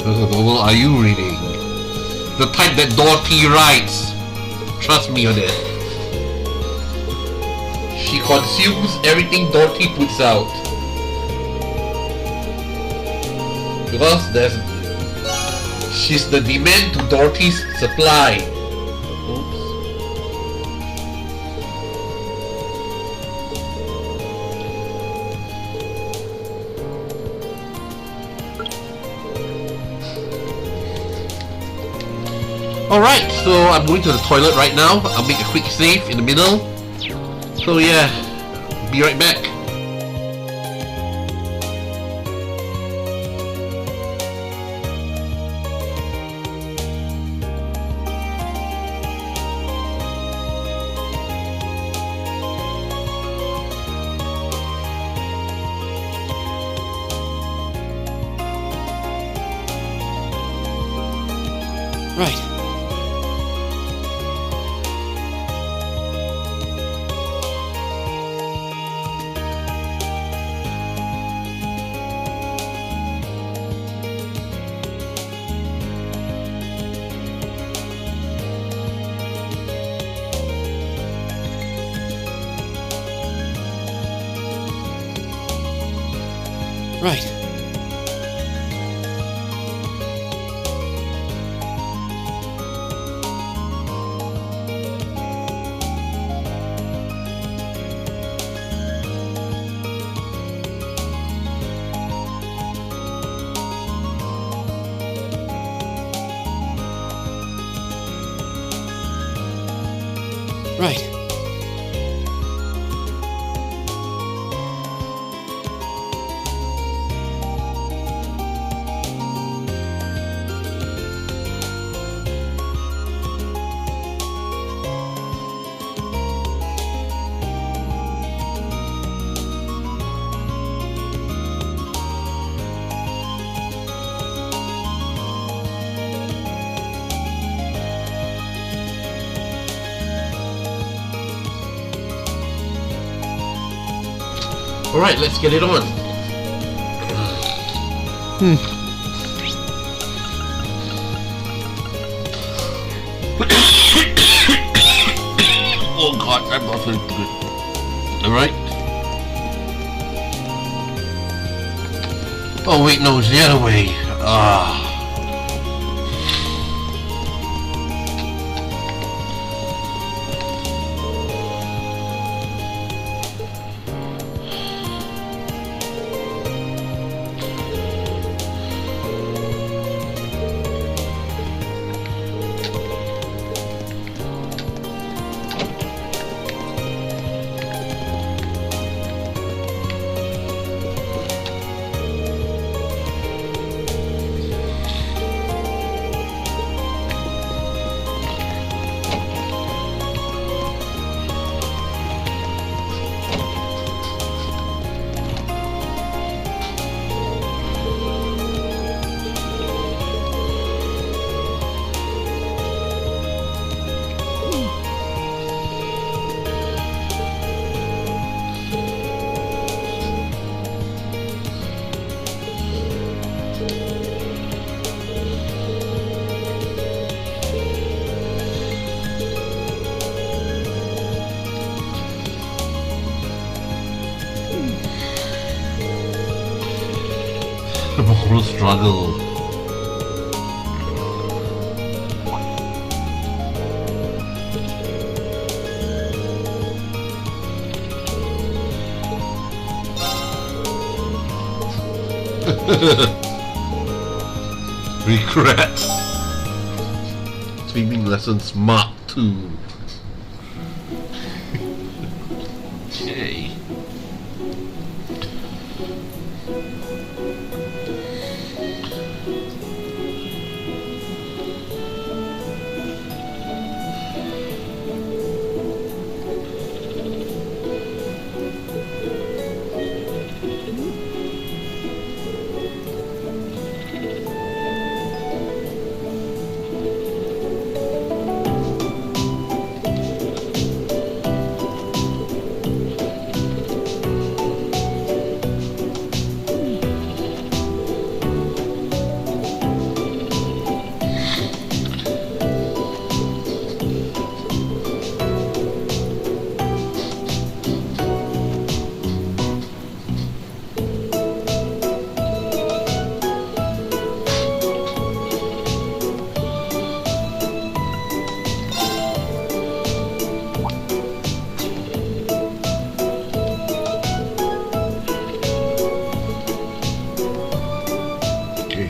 S1: What novel are you reading? The type that Dorothy writes. Trust me on it. She consumes everything Dorothy puts out. Because she's the demand to Dorothy's supply. Oops. Alright, so I'm going to the toilet right now. I'll make a quick save in the middle. So yeah, be right back.
S2: Right. Right. Right.
S1: Alright, let's get it on. Oh god, I'm not feeling good. Alright. Oh wait, no, it's the other way. The moral struggle. Regret. Swimming lessons Mark 2. Okay.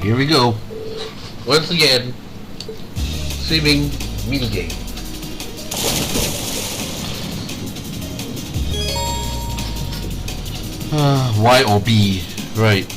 S1: Here we go. Once again, swimming minigame. Y or B? Right.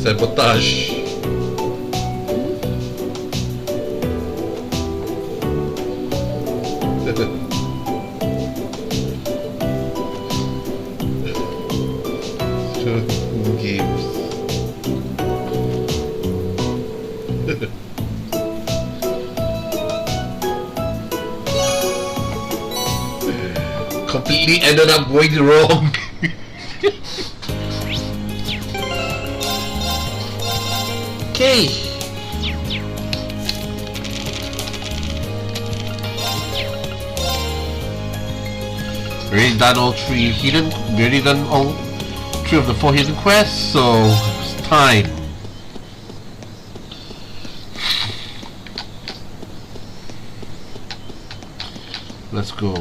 S1: Sabotage. Games. Completely ended up going wrong. Okay. Already done all three hidden. We already done all three of the 4 hidden quests, so it's time. Let's go.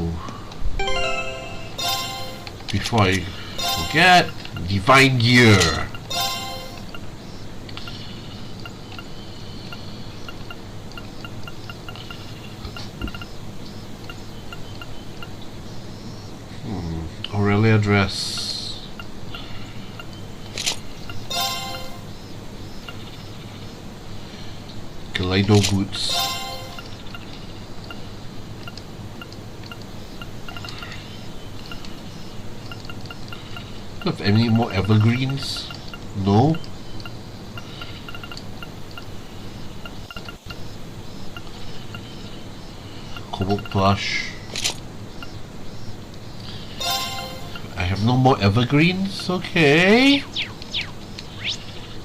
S1: Before I forget, Divine Gear. Aurelia dress. Kaleido boots. Have any more evergreens? No. Cobalt plush. I have no more evergreens. Okay.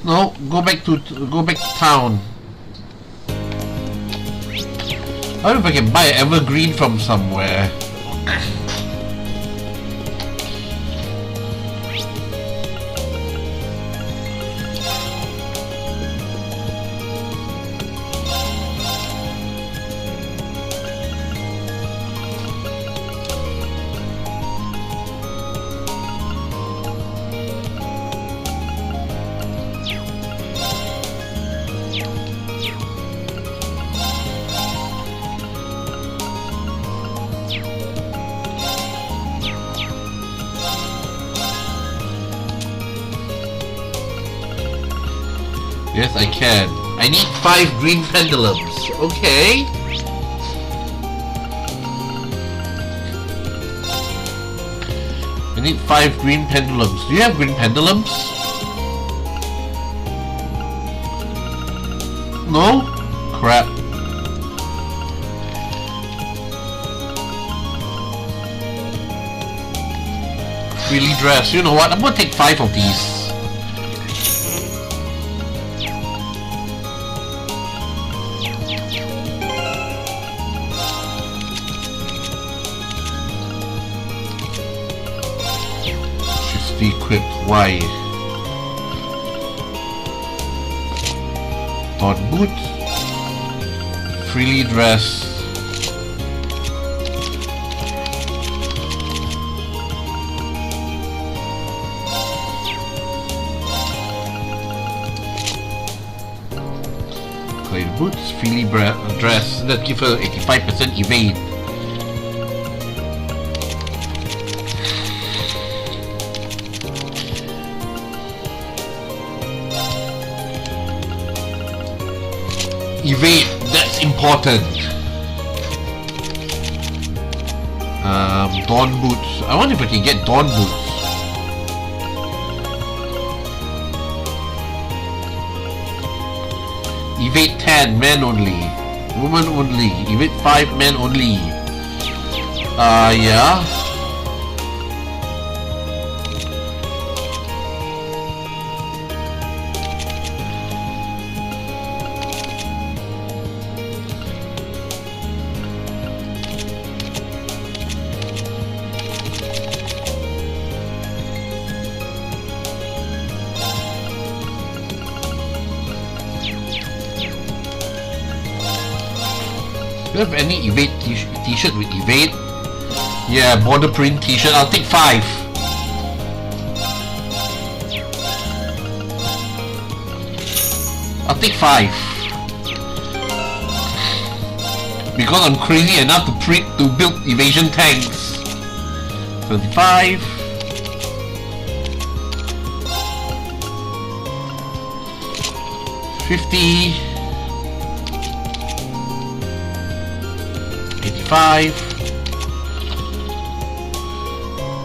S1: No, go back to town. I wonder if I can buy an evergreen from somewhere. Yes, I can. I need 5 green pendulums. Okay. I need 5 green pendulums. Do you have green pendulums? No? Crap. Freely dressed. You know what? I'm gonna take 5 of these. Equipped. Why? Thought boot. Freely dressed. Clay boots, freely dress. Let's give her 85% evade. Evade, that's important. Dawn boots. I wonder if I can get dawn boots. Evade 10, men only. Woman only. Evade 5, men only. Yeah. Do you have any evade t-shirt with evade? Yeah, border print t-shirt. I'll take 5. I'll take 5. Because I'm crazy enough to build evasion tanks. 25. 50. 85,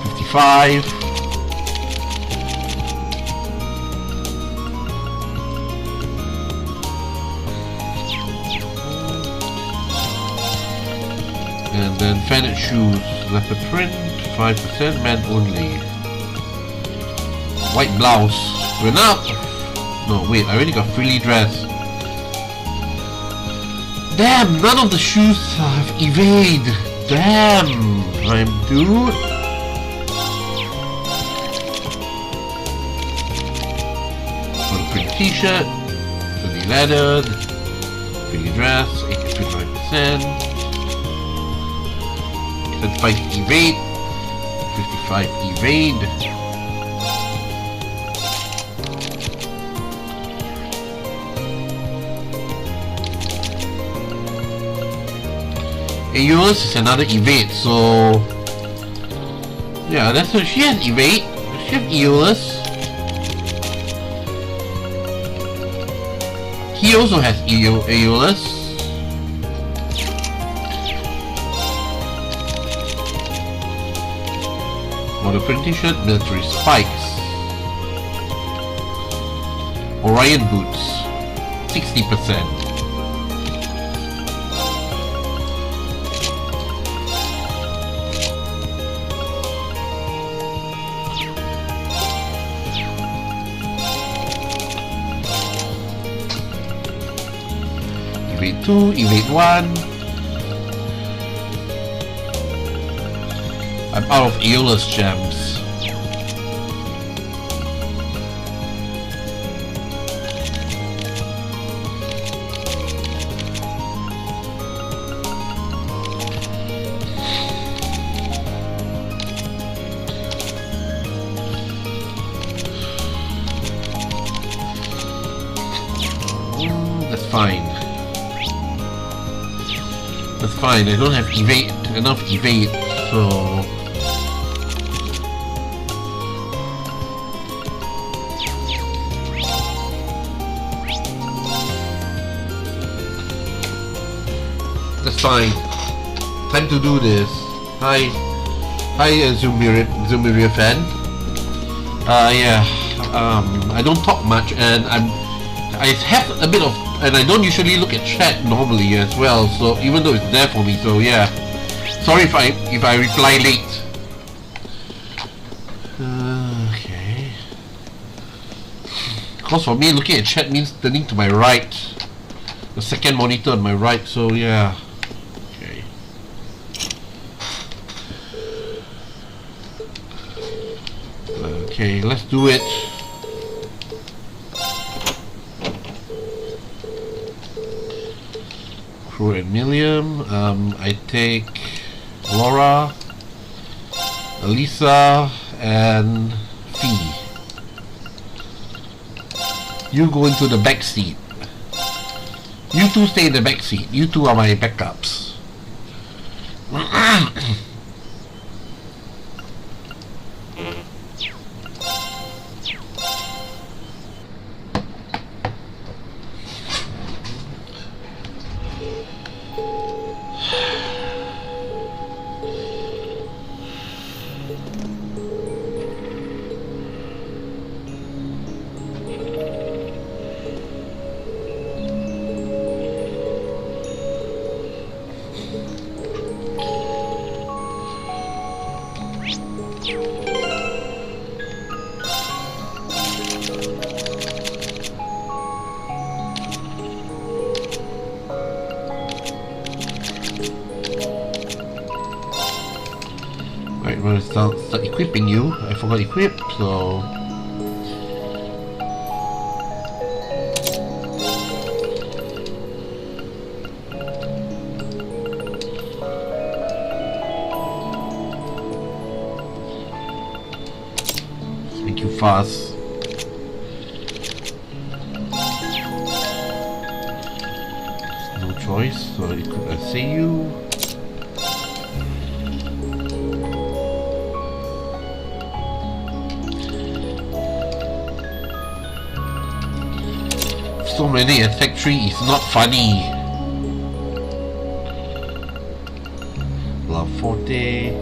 S1: 55, 5. And then Fanet shoes, leopard print, 5%, men only. White blouse, went up. No, wait, I already got freely dressed. Damn, none of the shoes have evade. Damn, I'm dude. On print t-shirt, fully leathered, fully dressed, 85%. 75 evade, 55 evade. Aeolus is another evade, so yeah, that's what she has evade. She has Aeolus. He also has Aeolus. Model print t-shirt, military spikes. Orion boots, 60%. Evade 2, evade 1. I'm out of Aeolus gems. That's fine. That's fine, I don't have enough evade, so that's fine. Time to do this. Hi Zumiria fan. Yeah. I don't talk much, and I have a bit of, and I don't usually look at chat normally as well, so even though it's there for me, so yeah. Sorry if I reply late. Okay. Because for me, looking at chat means turning to my right. The second monitor on my right, so yeah. Okay. Okay, let's do it. Crew and Milliam. I take Laura, Elisa, and Fee. You go into the back seat. You two stay in the back seat. You two are my backups. Right, I'm gonna start equipping you. I forgot equip, so make you fast. No choice, so I could see you. So many at factory is not funny. La Forte.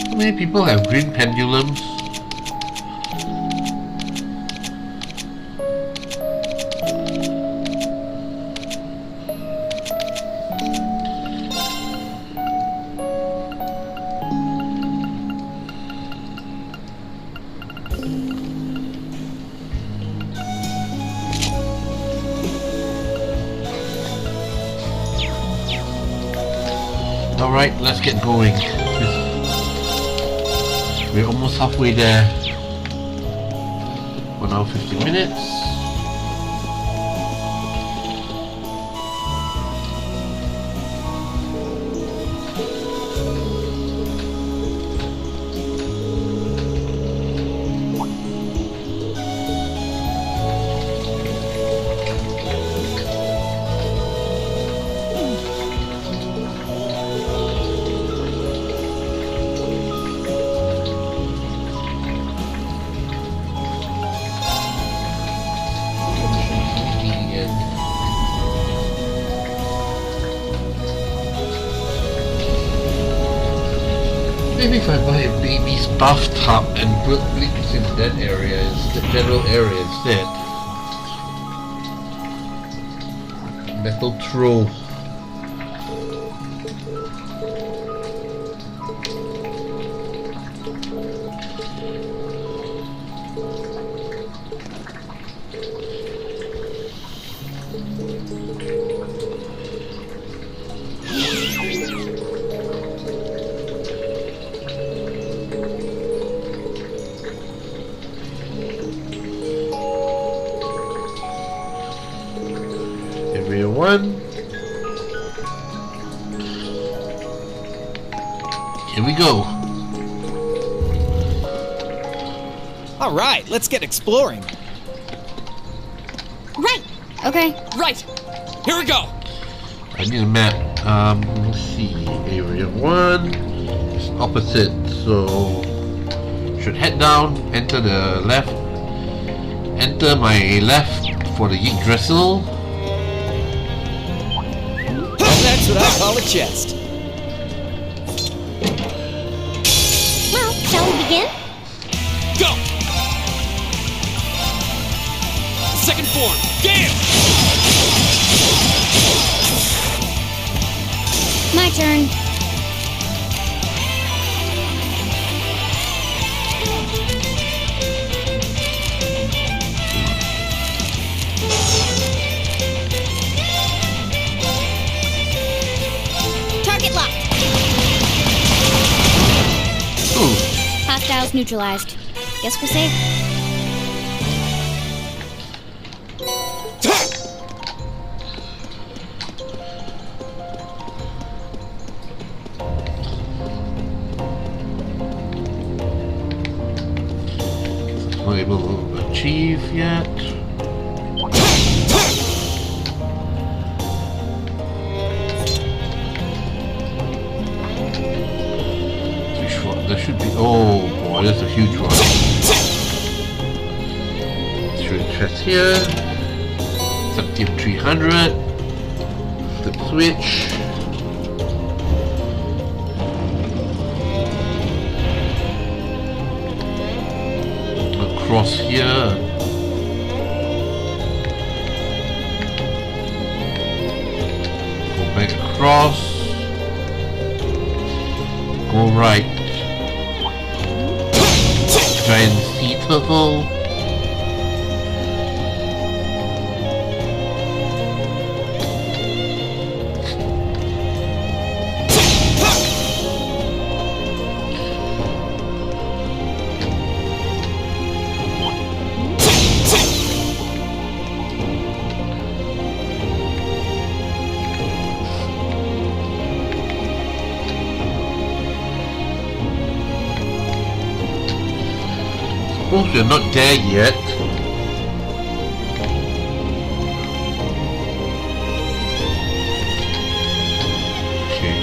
S1: So many people have green pendulums. Alright, let's get going. We're almost halfway there. 1 hour 15 minutes. Maybe if I buy a baby's bathtub and put bleachers into that area, the general area instead. Metal throw. Everyone. Here we go.
S5: All right, let's get exploring.
S4: Right. Okay.
S2: Right! Here we go!
S1: I need a map. Let's see. Area 1 is opposite, so should head down, enter the left, enter my left for the Yggdrasil.
S5: That's what I call a chest.
S4: Well, shall we begin?
S2: Go! Second form, Gale!
S4: My turn. It's neutralized. Guess we're safe.
S1: Not able to achieve yet. Which one? There should be. Oh boy, that's a huge one. Chest here. Septium 300. Flip switch. Across here. Go back across. Go right. Giant sea turtle. Suppose we're not there yet. Okay.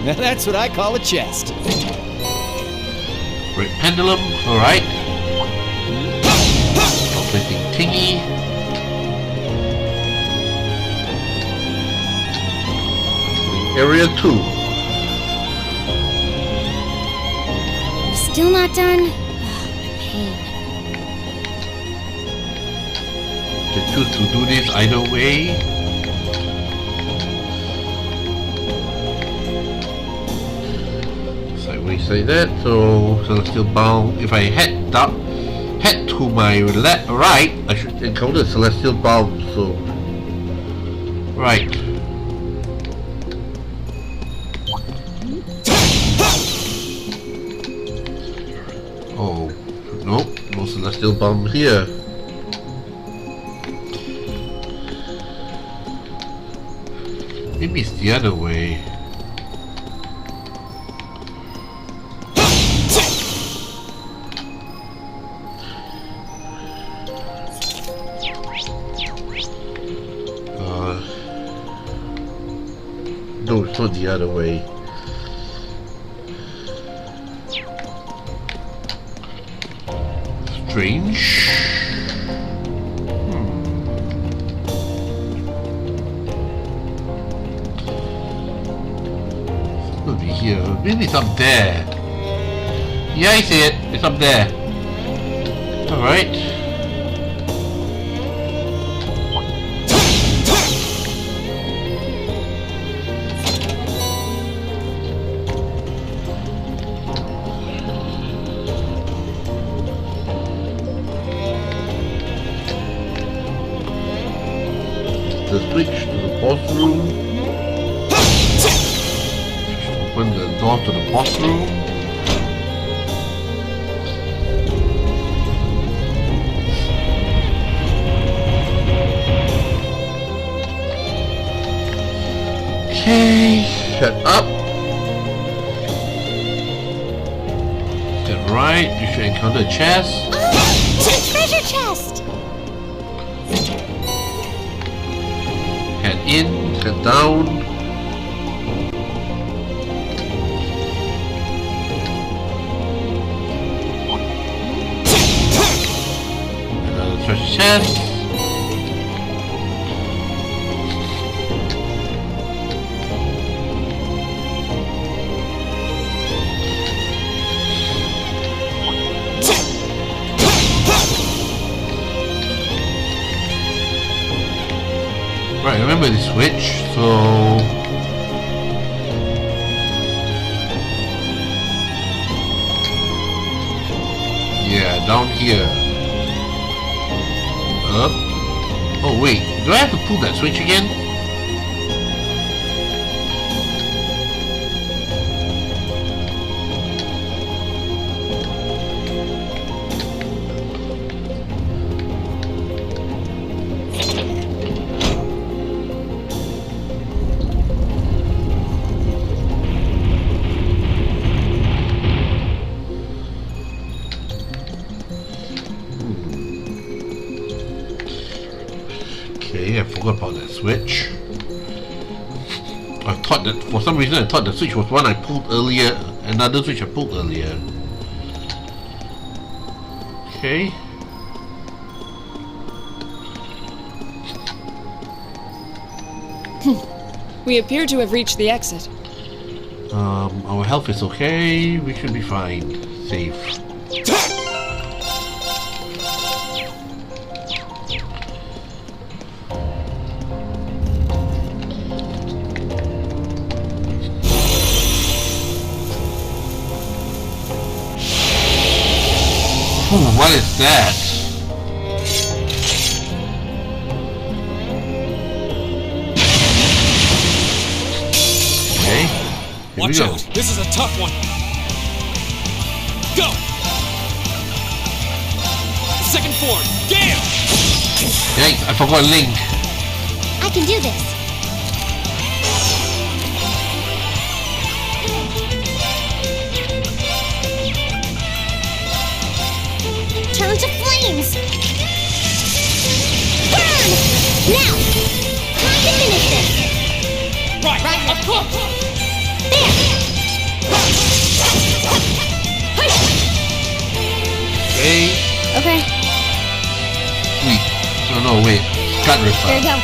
S5: Now that's what I call a chest.
S1: Red pendulum, alright. Operating tingy. Area 2.
S4: Still not done?
S1: They choose to do this either way. Sideways like that, so Celestial Bound. If I head to my right, I should encounter Celestial Bound, so right. Oh nope, no Celestial Bound here. Maybe it's the other way. No, it's not the other way. Strange. Here. Maybe it's up there. Yeah, I see it. It's up there. Alright. The switch to the boss room. Open the door to the boss room. Okay, shut up. Get right, you should encounter a chest.
S4: Oh, it's a treasure chest!
S1: Head in, head down. Treasure chest. Right, remember the switch, so yeah, down here. Up. Oh wait, do I have to pull that switch again? Okay, I forgot about that switch. I thought that, for some reason I thought the switch was one I pulled earlier, another switch I pulled earlier. Okay.
S7: We appear to have reached the exit.
S1: Our health is okay, we should be fine. Safe. Oh, what is that? Okay. Here
S2: Watch
S1: we go.
S2: out. This is a tough one. Go! Second form. Gale!
S1: Yikes, I forgot Link.
S4: I can do this. Turn to flames! Burn! Now! Time to finish this!
S2: Right, of course!
S4: There!
S1: Okay.
S4: Okay,
S1: Wait. Oh no, wait. Cut
S4: there you
S1: ripper.
S4: go.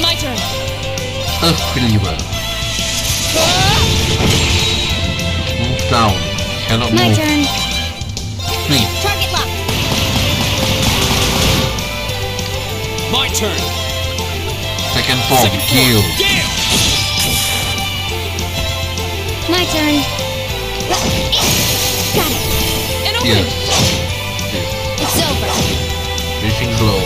S3: My turn.
S1: Earth cleaver. Move down. Cannot
S4: My
S1: move.
S4: turn.
S1: Sleep.
S4: Target lock.
S2: My turn.
S1: Second form.
S2: Second form.
S1: Kill.
S2: Gale!
S4: My turn. Got it.
S3: And open.
S1: Yes.
S3: It's over.
S1: Finishing blow.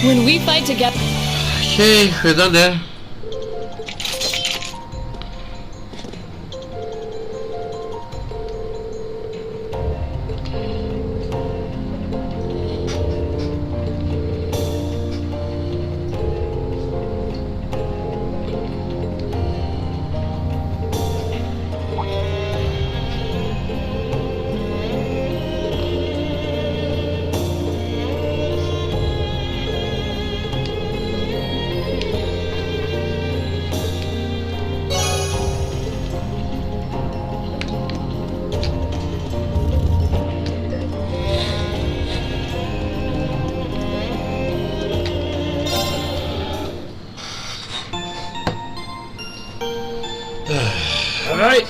S7: When we fight together.
S1: Okay, we're done there. Alright.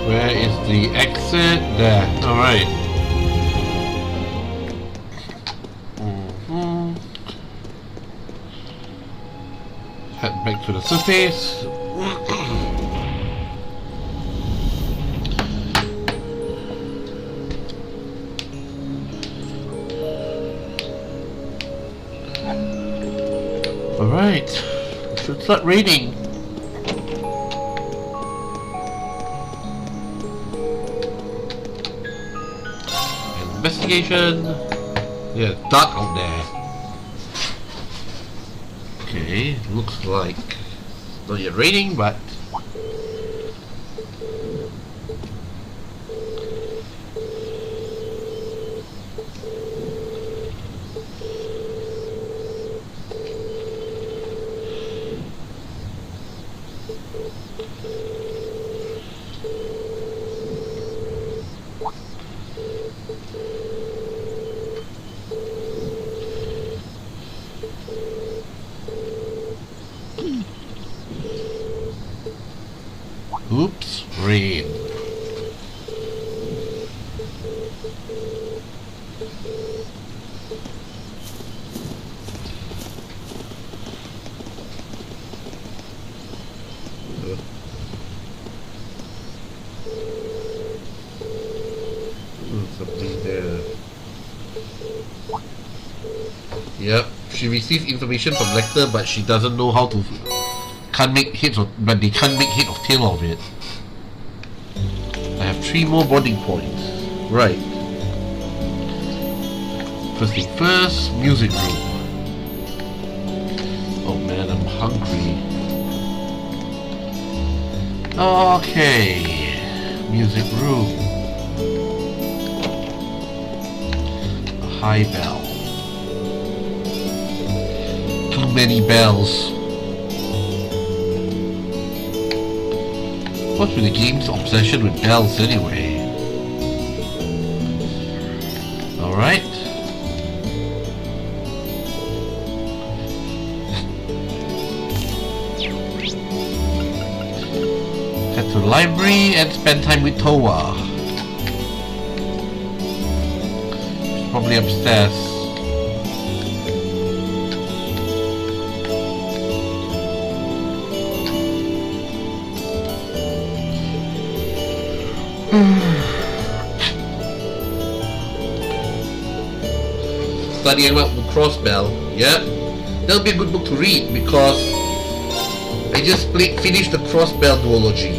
S1: Where is the exit? There. Alright. Head back to the surface. Alright. It should start raining. Investigation. Yeah, dark out there. Okay, looks like not yet raining, but oops, rain. Something there. Yep, she receives information from Lecter, but she doesn't know how to. Can't make heads of, but they can't make head or tail of it. I have 3 more boarding points. Right. First thing first, music room. Oh man, I'm hungry. Okay, music room. A high bell. Too many bells. What's with the game's obsession with bells anyway? Alright. Head to the library and spend time with Towa. She's probably upstairs. Studying about the Crossbell, yeah? That'll be a good book to read because I just finished the Crossbell duology.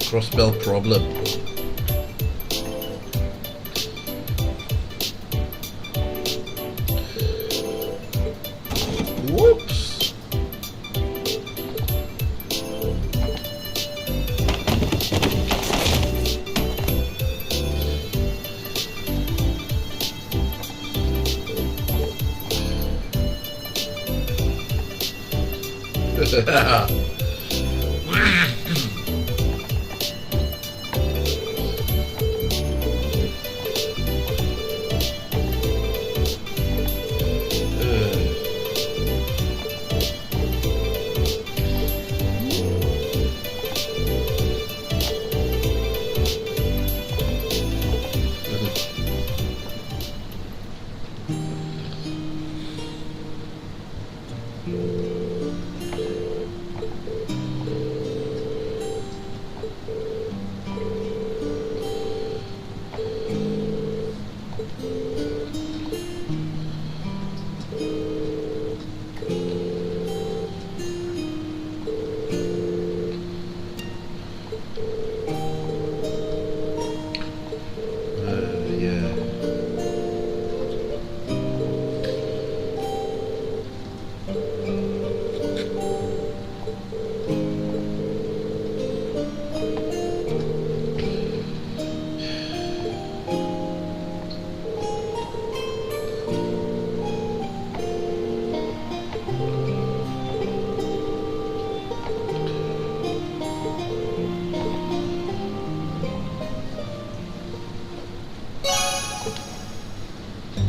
S1: Crossbell problem. Whoops.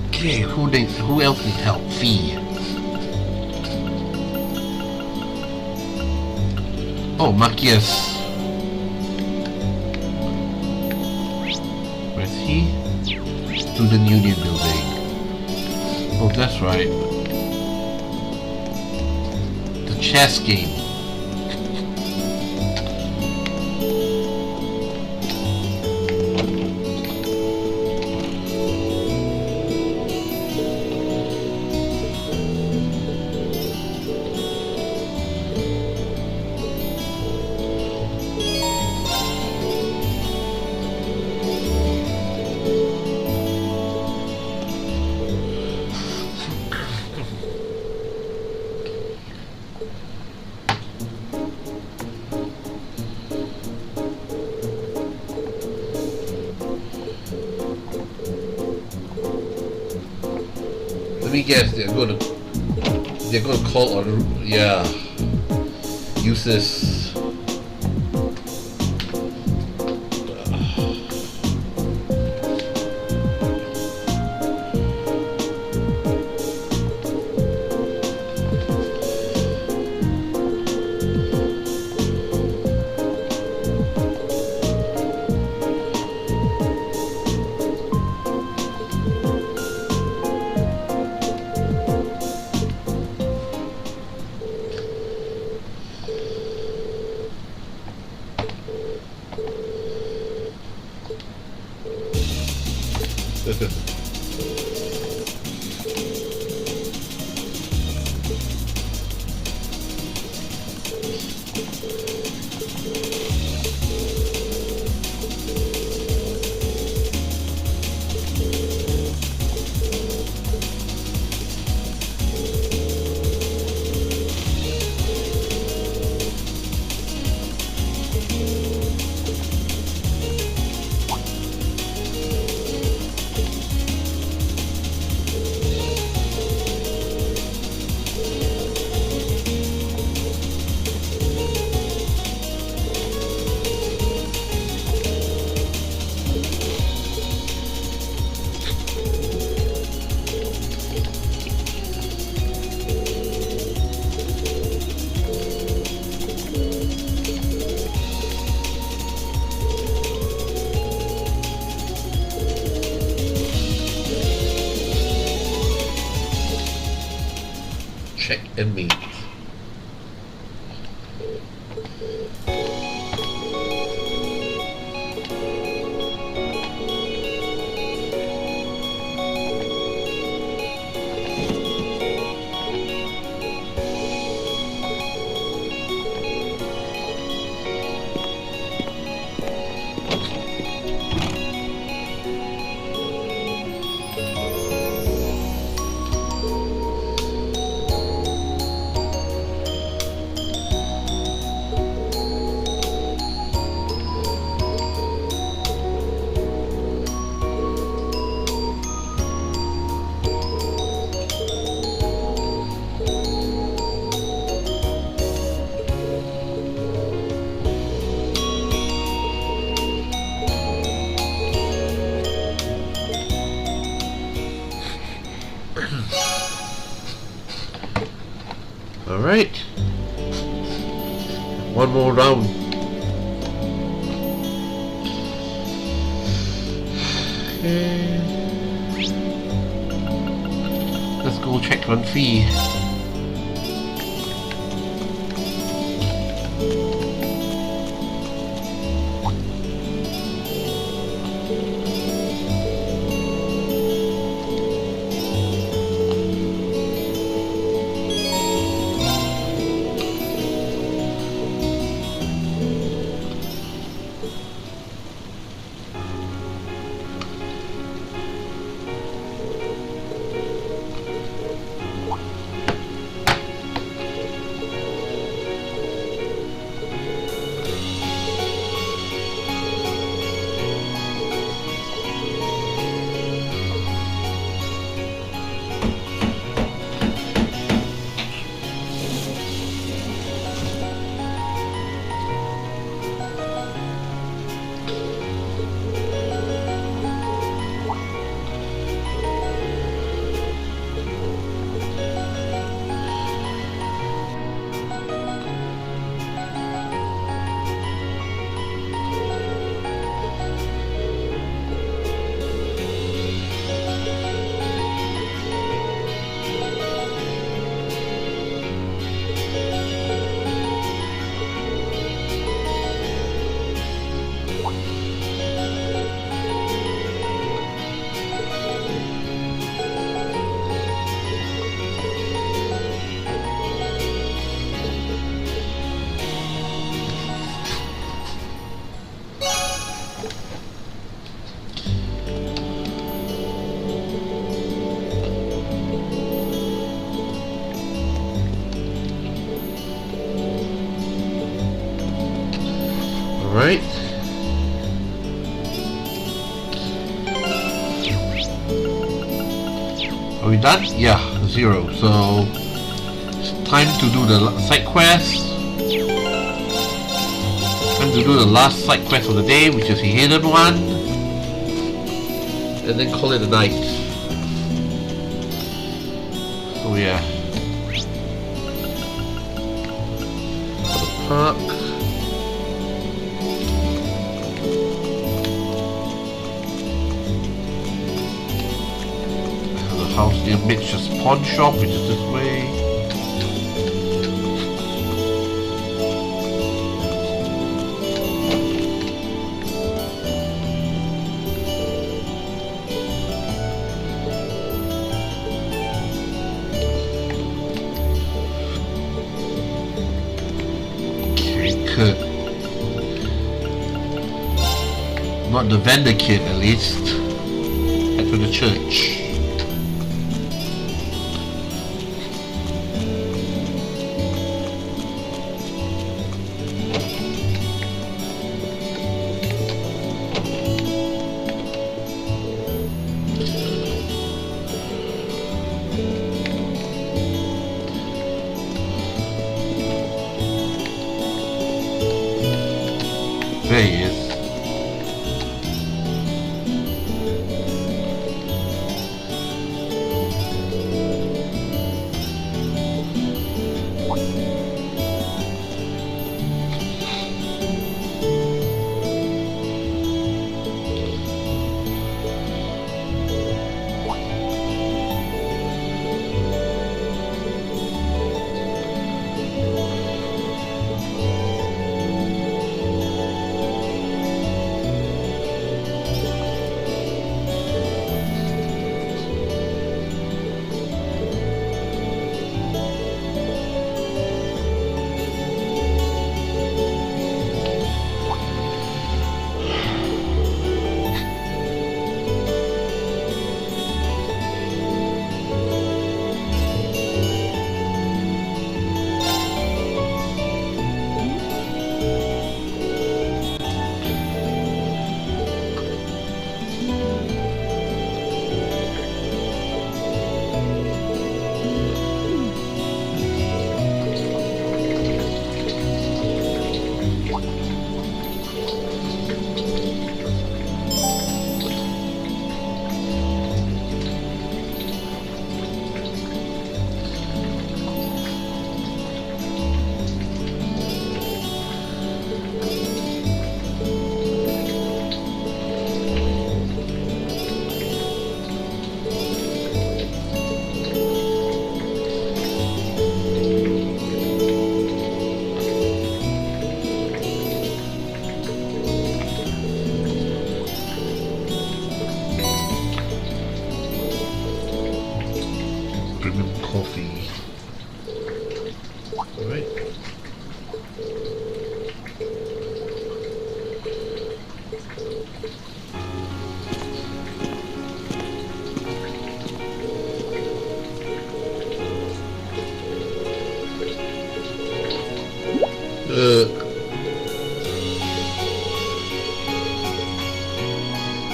S1: Okay, who else needs help? Fee. Oh, Machias. Where's he? Student Union Building. Oh, that's right. The chess game. Let me guess, they're gonna call on, yeah, use this. Check and mate. Alright. One more round. Okay. Let's go check run fee. Alright. Are we done? Yeah, 0. So it's time to do the side quest. Time to do the last side quest of the day, which is the hidden one. And then call it a night. So yeah. The park. House near Mitch's pawn shop, which is this way. Not the vendor kid, at least. Head to the church. There he is. Coffee. Alright.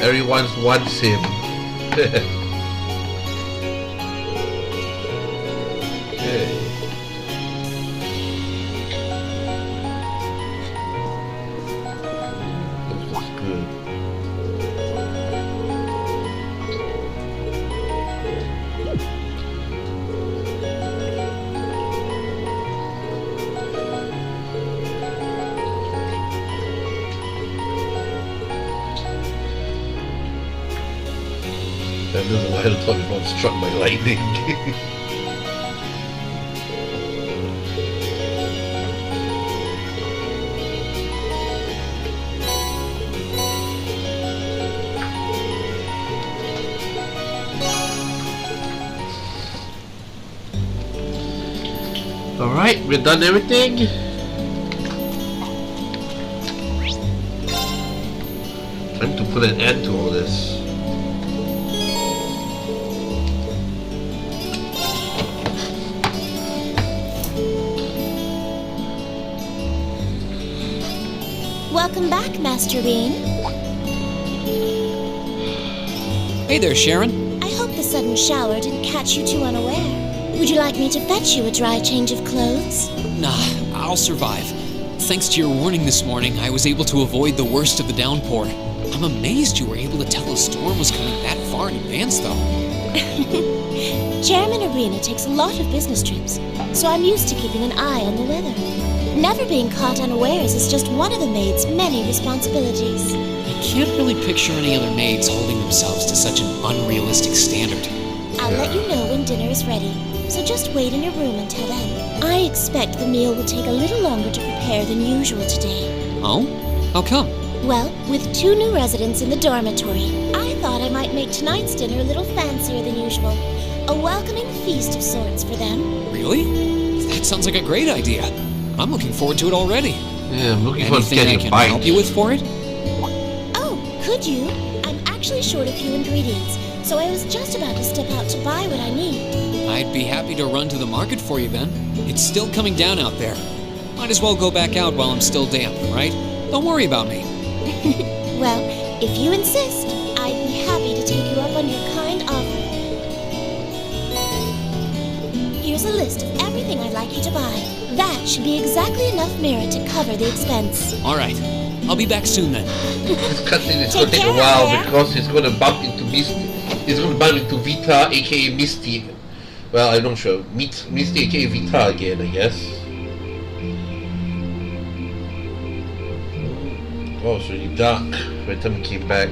S1: Everyone wants him. I don't know why I thought it was struck by lightning. Alright, we've done everything. Time to put an end to all this.
S10: Welcome back, Master Bean.
S2: Hey there, Sharon.
S10: I hope the sudden shower didn't catch you too unaware. Would you like me to fetch you a dry change of clothes?
S2: Nah, I'll survive. Thanks to your warning this morning, I was able to avoid the worst of the downpour. I'm amazed you were able to tell a storm was coming that far in advance, though.
S10: Chairman Arena takes a lot of business trips, so I'm used to keeping an eye on the weather. Never being caught unawares is just one of the maid's many responsibilities.
S2: I can't really picture any other maids holding themselves to such an unrealistic standard.
S10: I'll let you know when dinner is ready, so just wait in your room until then. I expect the meal will take a little longer to prepare than usual today.
S2: Oh? How come?
S10: Well, with 2 new residents in the dormitory, I thought I might make tonight's dinner a little fancier than usual. A welcoming feast of sorts for them.
S2: Really? That sounds like a great idea. I'm looking forward to it already.
S1: Yeah, I'm looking forward to
S2: Anything I
S1: getting a
S2: can
S1: bite.
S2: help you with for it?
S10: Oh, could you? I'm actually short a few ingredients, so I was just about to step out to buy what I need.
S2: I'd be happy to run to the market for you then. It's still coming down out there. Might as well go back out while I'm still damp, right? Don't worry about me.
S10: Well, if you insist, I'd be happy to take you up on your kind offer. Here's a list of everything I'd like you to buy. That should be exactly enough merit to cover the expense.
S2: All right. I'll be back soon then.
S1: This cutscene is
S10: Take
S1: going to take a
S10: care,
S1: while
S10: yeah?
S1: because he's going to bump into Misty. He's going to bump into Vita, aka Misty. Well, I'm not sure. Meet Misty, aka Vita again, I guess. Oh, it's really dark by the time he came back.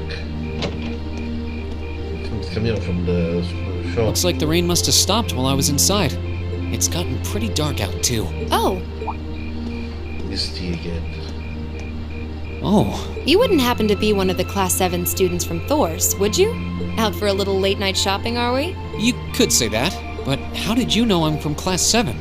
S1: He's coming out from the shop.
S2: Looks like the rain must have stopped while I was inside. It's gotten pretty dark out too.
S3: Oh,
S1: Misty again.
S2: Oh,
S3: you wouldn't happen to be one of the Class 7 students from Thor's, would you? Out for a little late night shopping, are we?
S2: you could say that. But how did you know I'm from Class 7?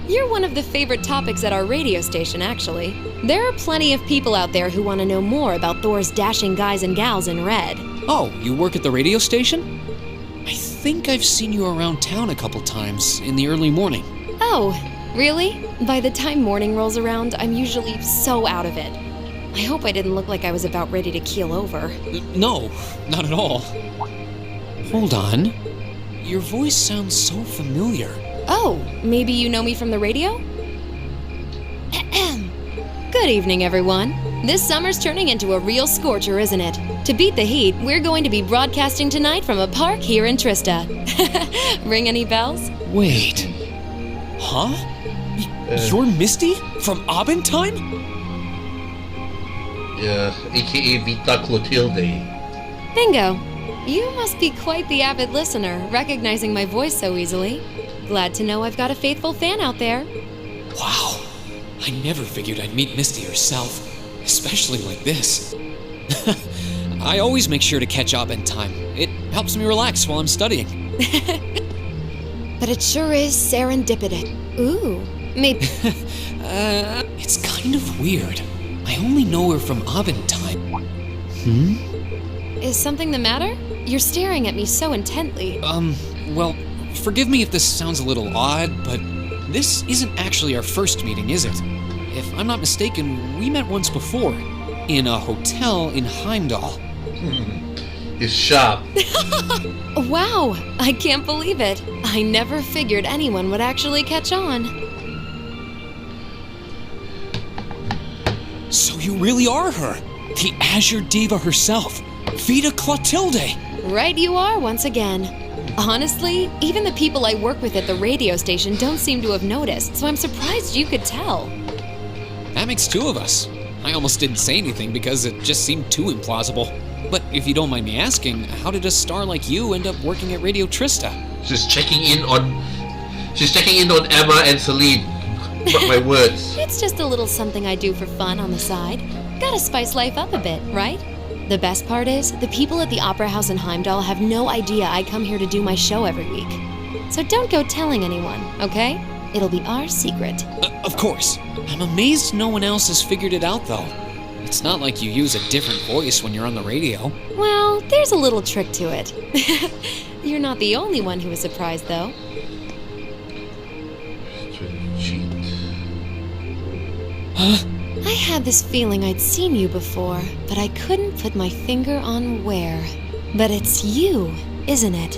S3: You're one of the favorite topics at our radio station, actually. There are plenty of people out there who want to know more about Thor's dashing guys and gals in red.
S2: Oh, you work at the radio station? I think I've seen you around town a couple times in the early morning.
S3: Oh, really? By the time morning rolls around, I'm usually so out of it. I hope I didn't look like I was about ready to keel over.
S2: No, not at all. Hold on. Your voice sounds so familiar.
S3: Oh, maybe you know me from the radio? Good evening, everyone. This summer's turning into a real scorcher, isn't it? To beat the heat, we're going to be broadcasting tonight from a park here in Trista. Ring any bells?
S2: Wait. Huh? You're Misty? From Abentime?
S1: Yeah, aka Vita Clotilde.
S3: Bingo. You must be quite the avid listener, recognizing my voice so easily. Glad to know I've got a faithful fan out there.
S2: Wow. I never figured I'd meet Misty herself, especially like this. I always make sure to catch Abentime. It helps me relax while I'm studying.
S3: But it sure is serendipity. Ooh, maybe.
S2: It's kind of weird. I only know her from Abentime.
S3: Is something the matter? You're staring at me so intently.
S2: Well, forgive me if this sounds a little odd, but this isn't actually our first meeting, is it? If I'm not mistaken, we met once before, in a hotel in Heimdall.
S1: He's sharp.
S3: Wow, I can't believe it. I never figured anyone would actually catch on.
S2: So you really are her, the Azure Diva herself, Vita Clotilde.
S3: Right you are once again. Honestly, even the people I work with at the radio station don't seem to have noticed, so I'm surprised you could tell.
S2: That makes two of us. I almost didn't say anything because it just seemed too implausible. But if you don't mind me asking, how did a star like you end up working at Radio Trista?
S1: She's checking in on Emma and Celine. Mark my words.
S3: It's just a little something I do for fun on the side. Gotta spice life up a bit, right? The best part is, the people at the Opera House in Heimdall have no idea I come here to do my show every week. So don't go telling anyone, okay? It'll be our secret.
S2: Of course. I'm amazed no one else has figured it out, though. It's not like you use a different voice when you're on the radio.
S3: Well, there's a little trick to it. You're not the only one who was surprised, though.
S1: Cheat.
S3: I had this feeling I'd seen you before, but I couldn't put my finger on where. But it's you, isn't it?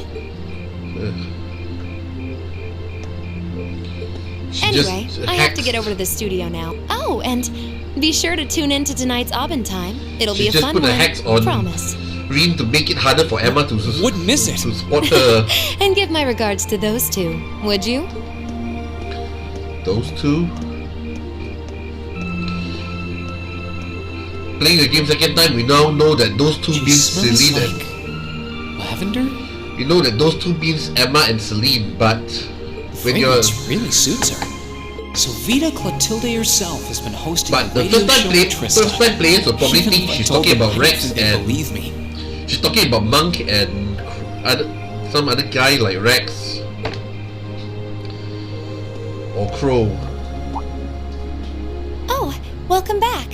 S3: Anyway, I have to get over to the studio now. Oh, and be sure to tune in to tonight's Abentime. It'll be a
S1: just
S3: fun
S1: put a
S3: one,
S1: hex on
S3: promise.
S1: Reen to make it harder for Emma to
S2: Wouldn't miss it.
S1: to spot her.
S3: And give my regards to those two, would you?
S1: Those two. Playing the game second time, we now know that those two
S2: She
S1: means
S2: smells
S1: Celine.
S2: like lavender?
S1: We know that those two means Emma and Celine, but when you're
S2: Fragrance really suits her. So Vita Clotilde herself has been hosting
S1: but
S2: a
S1: the
S2: radio
S1: first
S2: show
S1: time
S2: at Trista.
S1: players will probably
S2: Even
S1: think
S2: if I
S1: she's
S2: told
S1: talking
S2: them,
S1: about
S2: I
S1: Rex
S2: don't think they'd
S1: and
S2: believe me.
S1: she's talking about Monk and some other guy like Rex or Crow.
S3: Oh, Welcome back.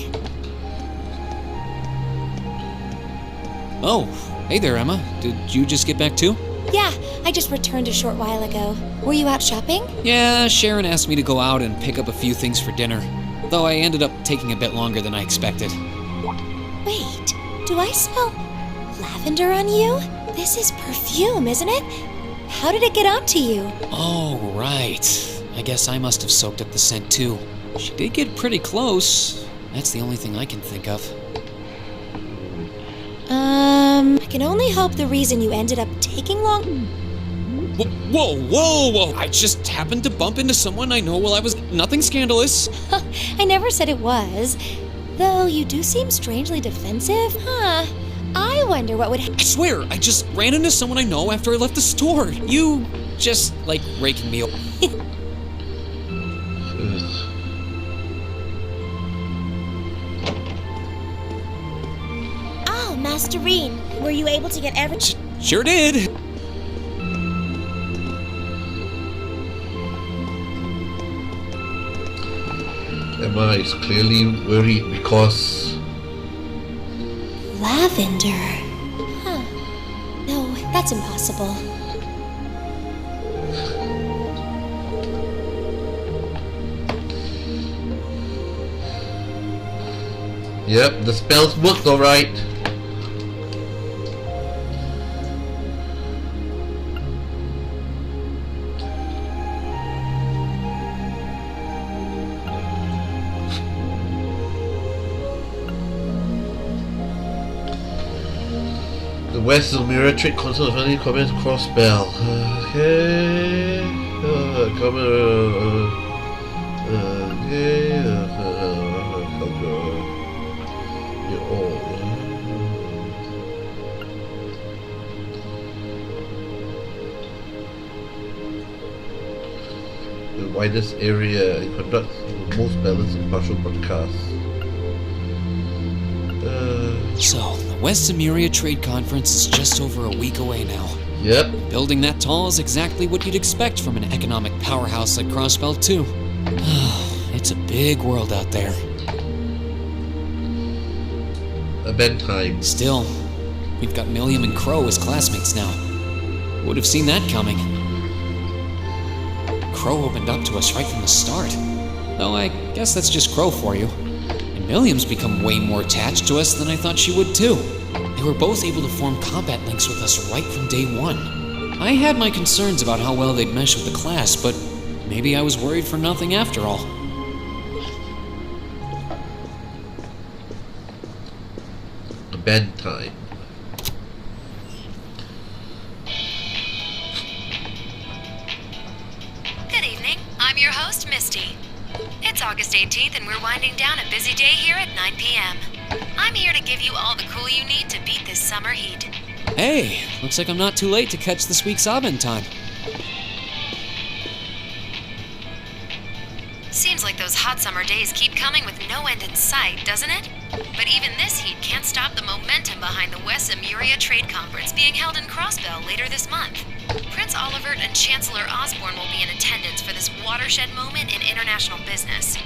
S2: Oh, hey there, Emma. Did you just get back too?
S3: Yeah, I just returned a short while ago. Were you out shopping?
S2: Yeah, Sharon asked me to go out and pick up a few things for dinner. Though I ended up taking a bit longer than I expected.
S10: Wait, do I smell lavender on you?
S3: This is perfume, isn't it? How did it get onto you?
S2: Oh, right. I guess I must have soaked up the scent too. She did get pretty close. That's the only thing I can think of.
S3: I can only hope the reason you ended up taking long...
S2: Whoa! I just happened to bump into someone I know while I was... Nothing scandalous.
S3: I never said it was. Though you do seem strangely defensive, huh? I wonder what would...
S2: I swear, I just ran into someone I know after I left the store. You just like raking me over.
S10: Oh, Masterine, were you able to get every...
S2: Sure did.
S1: Emma is clearly worried because...
S3: Lavender. Huh. No, that's impossible.
S1: Yep, the spells worked alright. The West Mirror Trade Council of any comments cross spell. Okay. The widest area and conduct the most balanced and partial broadcasts.
S2: So, the West Emuria Trade Conference is just over a week away now.
S1: Yep.
S2: Building that tall is exactly what you'd expect from an economic powerhouse like Crossbell 2. It's a big world out there.
S1: A bedtime.
S2: Still, we've got Milliam and Crow as classmates now. Would have seen that coming. Crow opened up to us right from the start. Though I guess that's just Crow for you. And Milliam's become way more attached to us than I thought she would too. They were both able to form combat links with us right from day one. I had my concerns about how well they'd mesh with the class, but maybe I was worried for nothing after all.
S1: A bedtime.
S11: Good evening. I'm your host, Misty. It's August 18th and we're winding down a busy day here at 9 p.m. I'm here to give you all the cool you need to beat this summer heat.
S2: Hey, looks like I'm not too late to catch this week's Abend time.
S11: Seems like those hot summer days keep coming with no end in sight, doesn't it? But even this heat can't stop the momentum behind the West Emuria Trade Conference being held in Crossbell later this month. Prince Olivert and Chancellor Osborne will be in attendance for this watershed moment in international business.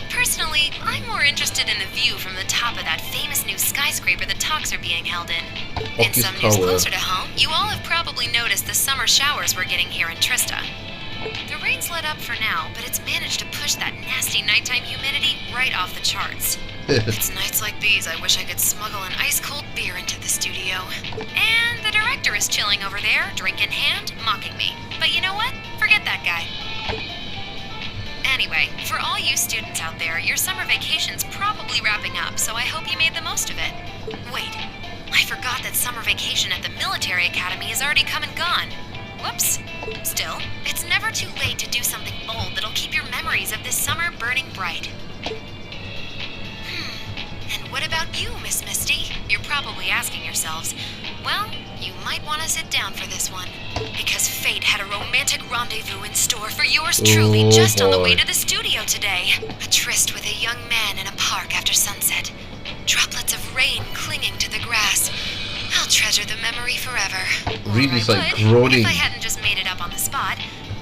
S11: Personally, I'm more interested in the view from the top of that famous new skyscraper the talks are being held in. In some news closer to home, you all have probably noticed the summer showers we're getting here in Trista. The rain's let up for now, but it's managed to push that nasty nighttime humidity right off the charts. It's nights like these I wish I could smuggle an ice-cold beer into the studio. And the director is chilling over there, drink in hand, mocking me. But you know what? Forget that guy. Anyway, for all you students out there, your summer vacation's probably wrapping up, so I hope you made the most of it. Wait, I forgot that summer vacation at the military academy is already come and gone. Whoops. Still, it's never too late to do something bold that'll keep your memories of this summer burning bright. And what about you, Miss Misty? You're probably asking yourselves, well, you might want to sit down for this one. Because fate had a romantic rendezvous in store for yours truly just on the way to the studio today. A tryst with a young man in a park after sunset. Droplets of rain clinging to the grass. I'll treasure the memory forever.
S1: Really, it's like
S11: If
S1: groaning.
S11: I hadn't just made it up on the spot.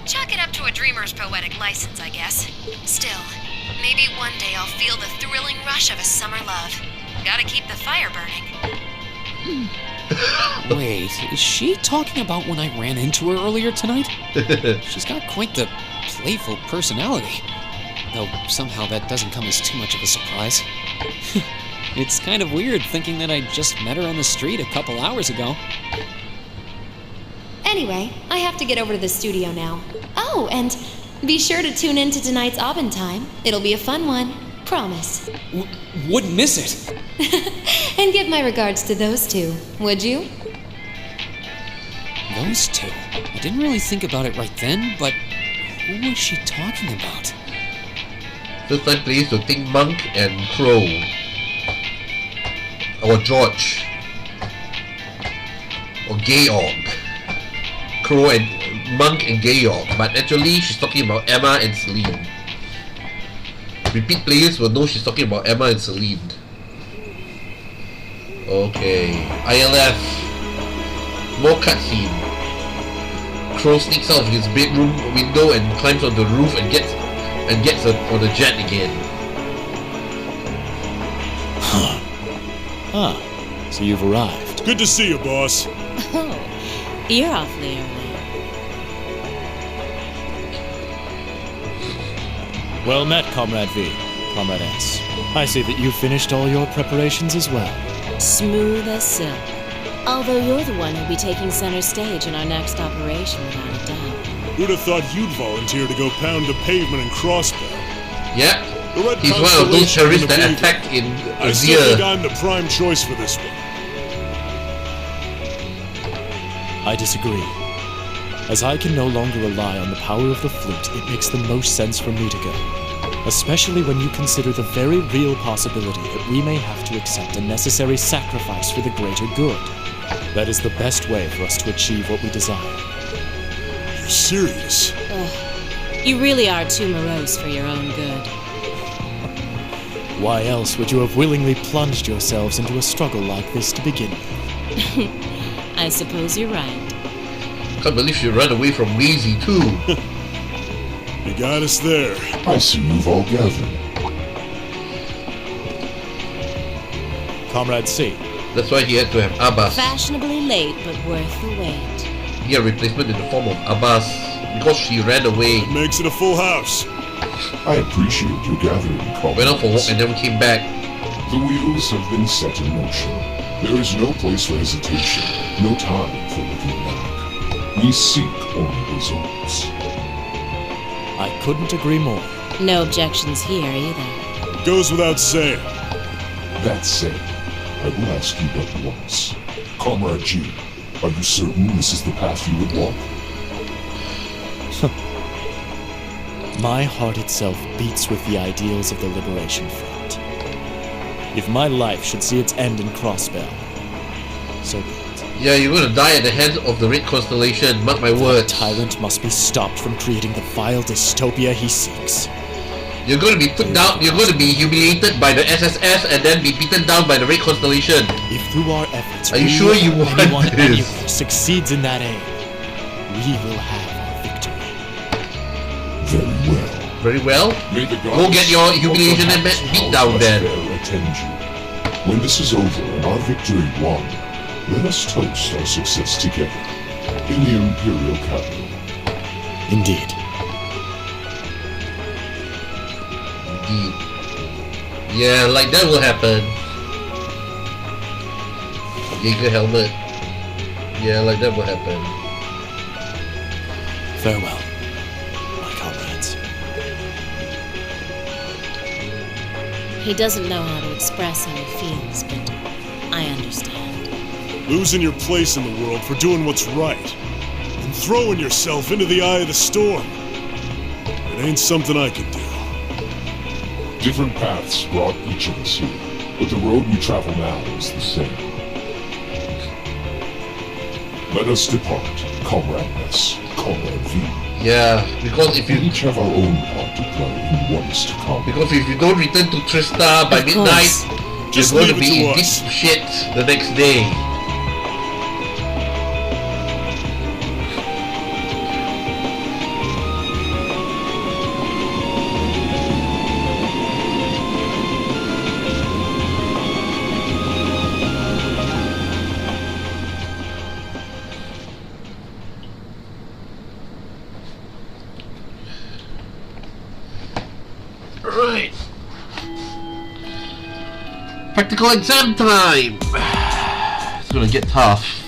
S11: Chalk it up to a dreamer's poetic license, I guess. Still, Maybe one day I'll feel the thrilling rush of a summer love. Gotta keep the fire burning.
S2: Wait, is she talking about when I ran into her earlier tonight? She's got quite the playful personality. Though somehow that doesn't come as too much of a surprise. It's kind of weird thinking that I just met her on the street a couple hours ago.
S3: Anyway, I have to get over to the studio now. Oh, and be sure to tune in to tonight's Aubin time. It'll be a fun one. Promise.
S2: Wouldn't miss it.
S3: And give my regards to those two, would you?
S2: Those two? I didn't really think about it right then, but who was she talking about?
S1: First time players to think Monk and Crow. Or George. Or Georg. Crow and Monk and Georg. But actually she's talking about Emma and Celine. Repeat players will know she's talking about Emma and Celine. Okay. ILF. More cutscene. Crow sneaks out of his bedroom window and climbs on the roof and gets on the jet again.
S8: So you've arrived.
S9: Good to see you, boss.
S10: Oh, you're awfully early.
S8: Well met, Comrade V. Comrade S. I see that you've finished all your preparations as well.
S10: Smooth as silk. Although you're the one who'll be taking center stage in our next operation, without a doubt.
S9: Who'd have thought you'd volunteer to go pound the pavement in Crossbell?
S1: Yep.
S9: The Red
S1: He's one of those terrorists that attacked in
S9: I still
S1: Azir.
S9: think I'm the prime choice for this one.
S8: I disagree. As I can no longer rely on the power of the flute, it makes the most sense for me to go. Especially when you consider the very real possibility that we may have to accept a necessary sacrifice for the greater good. That is the best way for us to achieve what we desire.
S9: You're serious?
S10: You really are too morose for your own good.
S8: Why else would you have willingly plunged yourselves into a struggle like this to begin with?
S10: I suppose you're right.
S1: Can't believe she ran away from Weezy too.
S9: You got us there.
S12: I see you've all gathered.
S8: Comrade C.
S1: That's why he had to have Abbas.
S10: Fashionably late, but worth the wait.
S1: He had a replacement in the form of Abbas because she ran away.
S9: It makes it a full house.
S12: I appreciate your gathering, comrades.
S1: Went out for a walk and never came back.
S12: The wheels have been set in motion. There is no place for hesitation, no time for looking back. We seek only results.
S8: I couldn't agree more.
S10: No objections here either.
S9: Goes without saying.
S12: That said, I will ask you but once. Comrade G, are you certain this is the path you would walk?
S8: My heart itself beats with the ideals of the Liberation Front. If my life should see its end in Crossbell, so be it.
S1: Yeah, you're gonna die at the hands of the Red Constellation, mark my words.
S8: The tyrant must be stopped from creating the vile dystopia he seeks.
S1: You're gonna be put down, you're gonna be humiliated by the SSS and then be beaten down by the Red Constellation.
S8: If through our efforts
S1: Are you sure you want
S8: anyone
S1: this?
S8: anywhere succeeds in that aim, we will have our victory.
S12: Very well.
S1: Very well.
S12: May the
S1: Go get your humiliation and beat down then.
S12: Attend you. When this is over and our victory won, let us toast our success together in the Imperial capital.
S8: Indeed.
S1: Indeed. Yeah, like that will happen. Jaeger helmet. Yeah, like that will happen.
S8: Farewell, my comrades.
S10: He doesn't know how to express how he feels, but I understand.
S9: Losing your place in the world for doing what's right. And throwing yourself into the eye of the storm. It ain't something I could do.
S12: Different paths brought each of us here, but the road we travel now is the same. Let us depart, Comrade S, Comrade V.
S1: Yeah, because if
S12: We
S1: you
S12: each have our own part to play in what is to come.
S1: because if you don't return to Trista by
S10: Of
S1: midnight,
S10: course.
S1: you're
S9: Just
S1: going to
S9: leave it
S1: be
S9: to
S1: in
S9: us.
S1: deep shit the next day. Alright. Practical exam time! It's gonna get tough.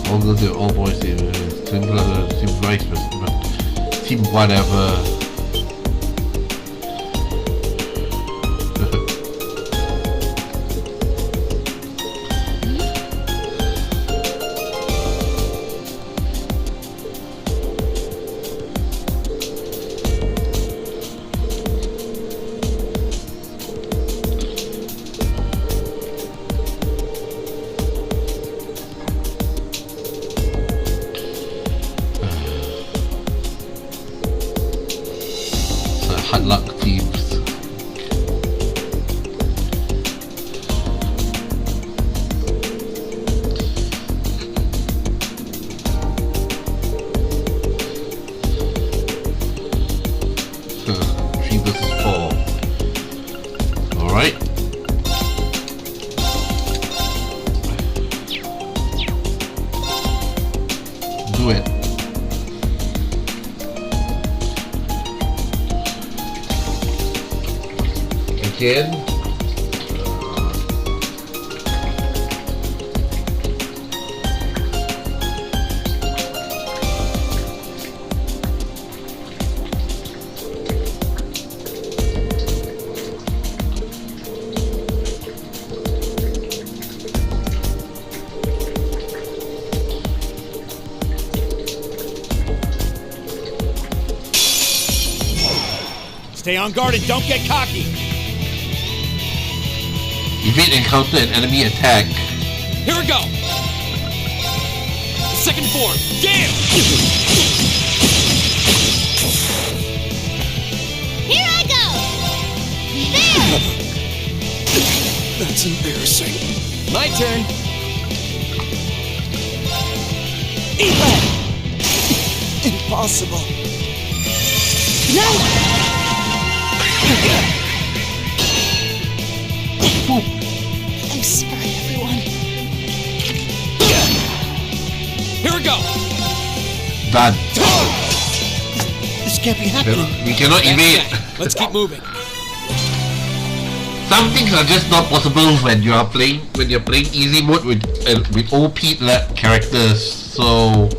S1: Although they're all boys, team brother, team vice president, team whatever. Hard luck teams. Three versus 4. Alright. Do it. Again.
S13: Stay on guard and don't get cocky.
S1: Evade encounter an enemy attack.
S2: Here we go! Second form, Gale!
S4: Here I go! There!
S5: That's embarrassing. My turn. Eat that! Impossible. No!
S10: I'm sorry, everyone.
S2: Here we go!
S1: Done.
S5: This can't be happening.
S1: We cannot evade.
S2: Let's keep moving.
S1: Some things are just not possible when you're playing easy mode with OP characters. So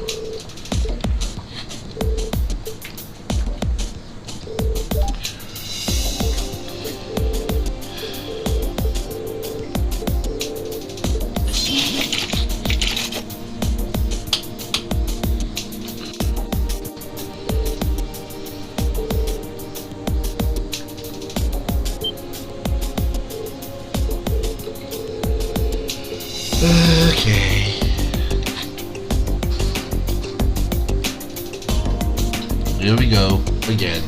S1: okay. Here we go again.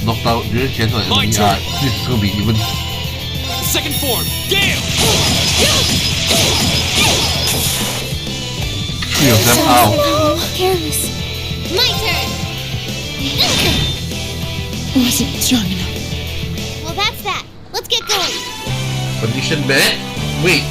S1: Knocked out during chance on enemy. This is gonna be even.
S2: Second form, Gale!
S1: Three of them out.
S4: Oh, careless. My turn!
S7: Wasn't strong enough.
S4: Well, that's that. Let's get going.
S1: Condition met? Wait.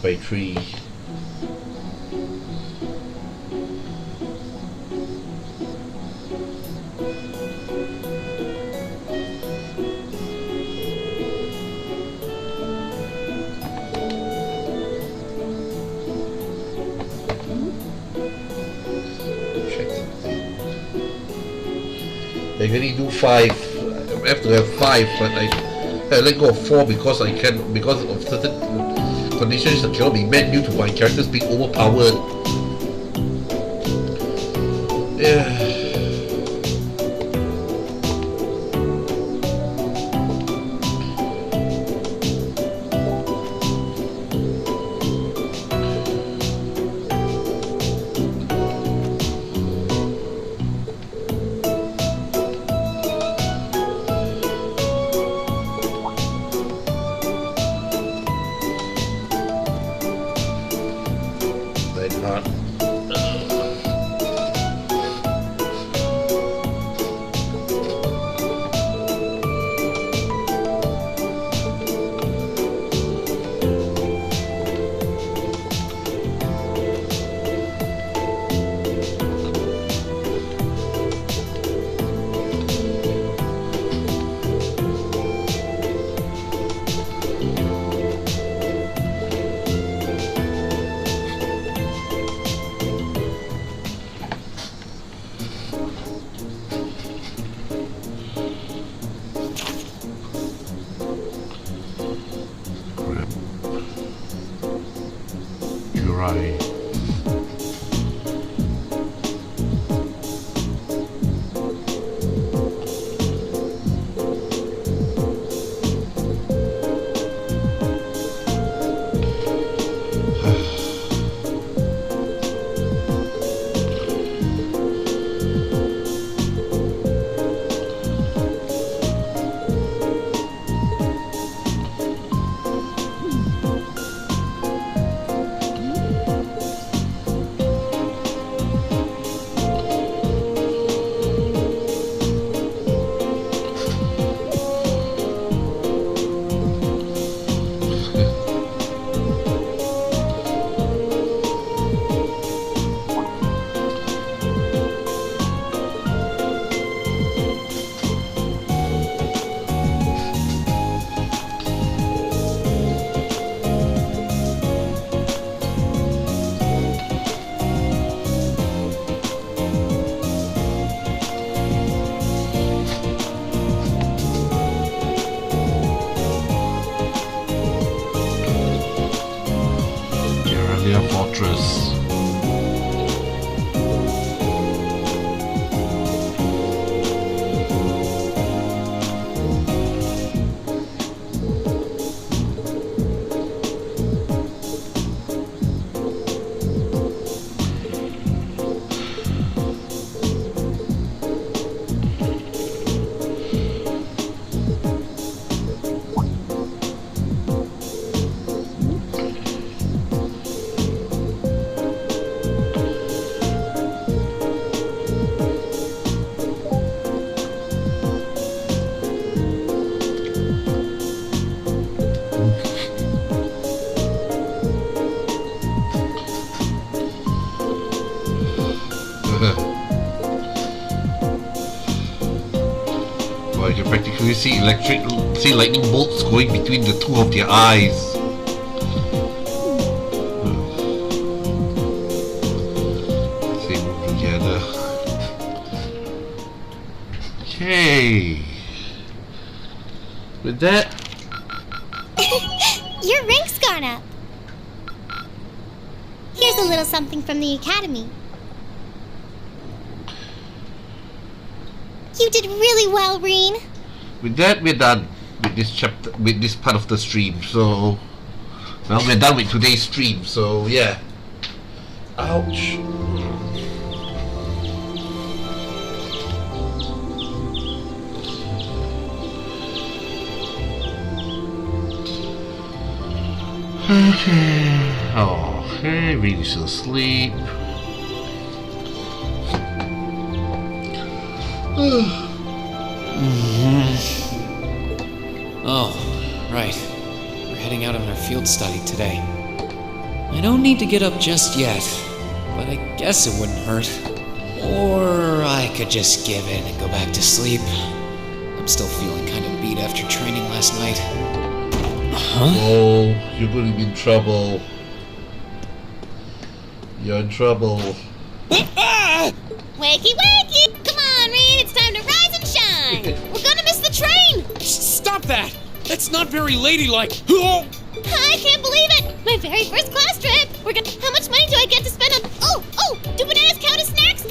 S1: By 3. I can only do 5. I have to have 5, but I let go of 4 because I can, because of certain conditions that cannot be met due to my characters being overpowered. Yeah. Fortress. Well, you can practically see lightning bolts going between the two of their eyes. They move together. Okay. With that,
S4: your rank's gone up. Here's a little something from the Academy. You did really well, Reen.
S1: with that, we're done with this chapter, with this part of the stream. So, well, we're done with today's stream. So, yeah. Ouch. Okay. Oh, okay. Really still asleep.
S2: Oh, right. We're heading out on our field study today. I don't need to get up just yet, but I guess it wouldn't hurt. Or I could just give in and go back to sleep. I'm still feeling kind of beat after training last night. Huh?
S1: Oh, you're going to be in trouble. You're in trouble.
S10: Wakey, wakey! Come on, Reed, it's time to rise and shine! We're gonna miss the train!
S2: Stop that! That's not very ladylike!
S10: I can't believe it! My very first class trip! How much money do I get to spend on... Oh! Do bananas count as snacks?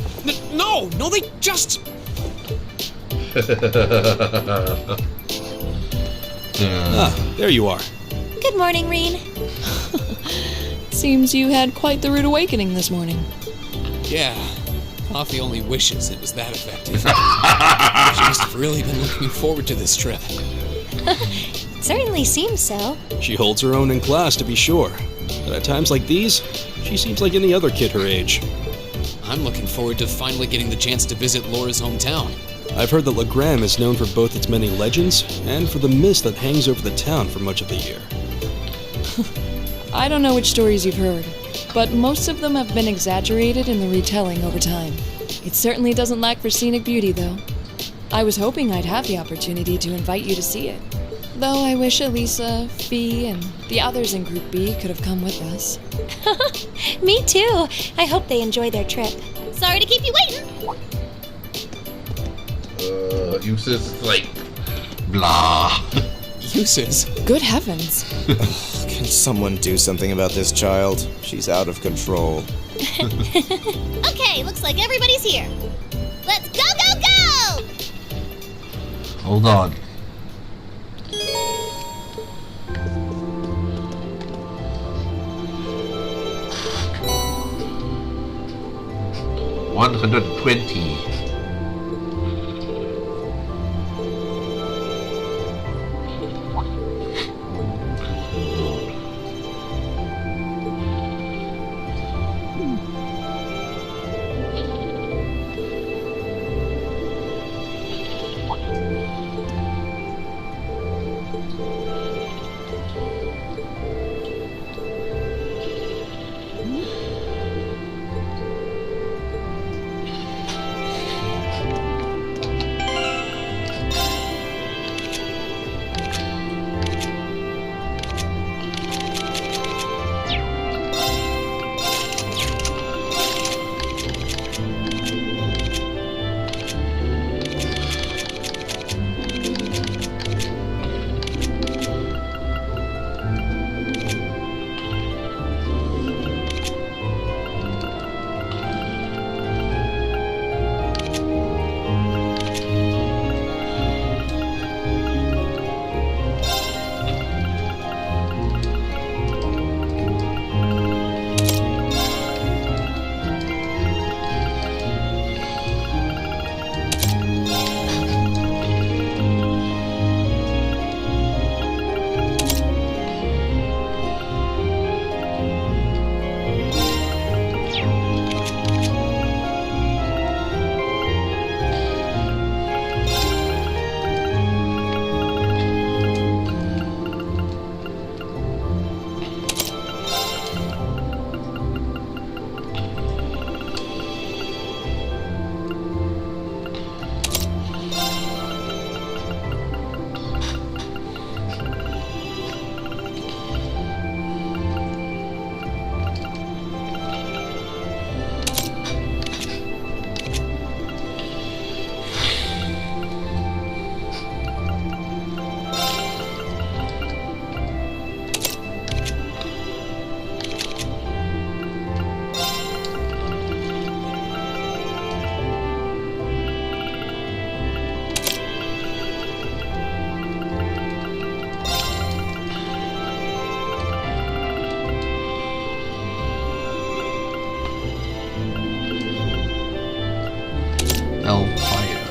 S2: No, they just...
S6: There you are.
S10: Good morning, Reen.
S7: Seems you had quite the rude awakening this morning.
S2: Yeah. Coffee only wishes it was that effective. She must have really been looking forward to this trip.
S10: It certainly seems so.
S6: She holds her own in class, to be sure. But at times like these, she seems like any other kid her age.
S2: I'm looking forward to finally getting the chance to visit Laura's hometown.
S6: I've heard that Legram is known for both its many legends and for the mist that hangs over the town for much of the year.
S7: I don't know which stories you've heard, but most of them have been exaggerated in the retelling over time. It certainly doesn't lack for scenic beauty, though. I was hoping I'd have the opportunity to invite you to see it. Though I wish Elisa, Fee, and the others in Group B could have come with us.
S10: Me too. I hope they enjoy their trip. Sorry to keep you waiting.
S1: Uses like blah.
S2: Uses?
S7: Good heavens.
S14: Can someone do something about this child? She's out of control.
S10: Okay, looks like everybody's here. Let's go, go, go!
S1: Hold on. $120. Hellfire.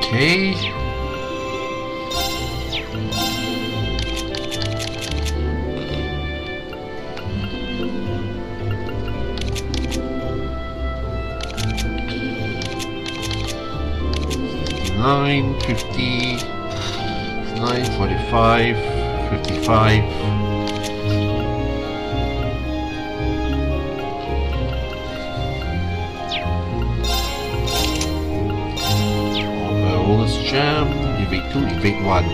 S1: Okay. Nine 50, 9:45, 55. Oldest gem, evade 2, evade 1.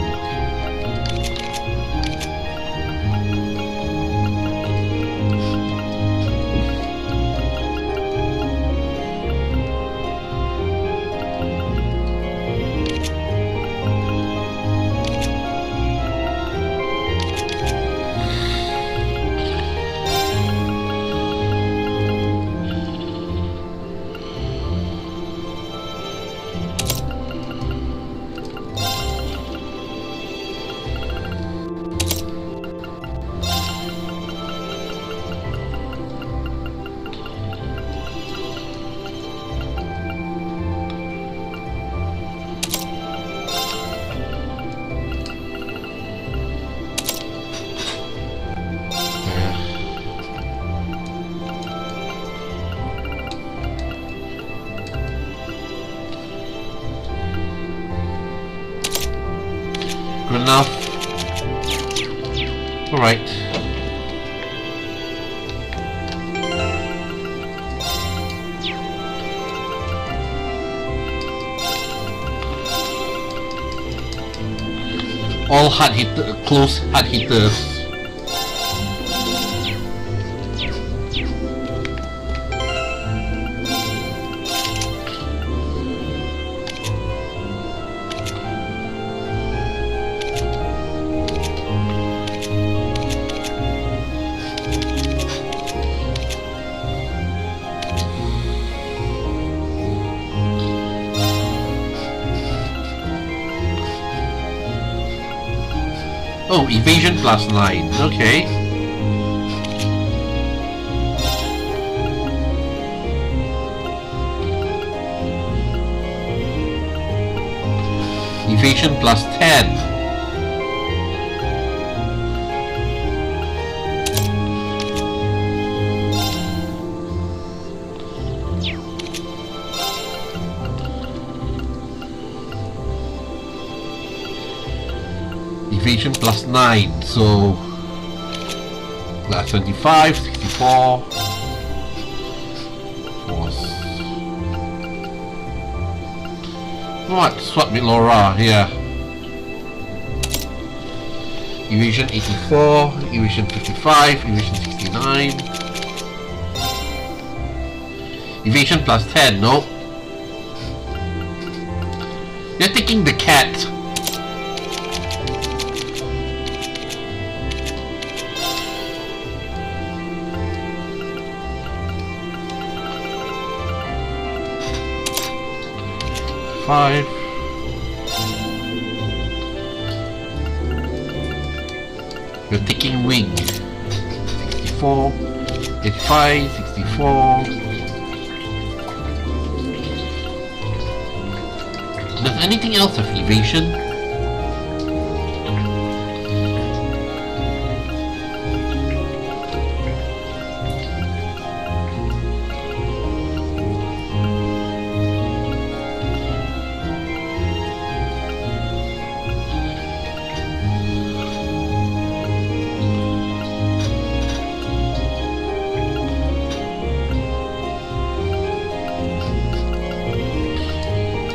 S1: Good enough. Alright. All hard hitter, close hard hitters. Oh, evasion plus 9. Okay. Evasion plus 10. Evasion plus 9, so that's 25, 64. What? Swap with Laura here. Evasion 84, evasion 55, evasion 69. Evasion plus 10, no. You're taking the cat. 5. You're taking wing. 64, 85, 64. Does anything else have evasion?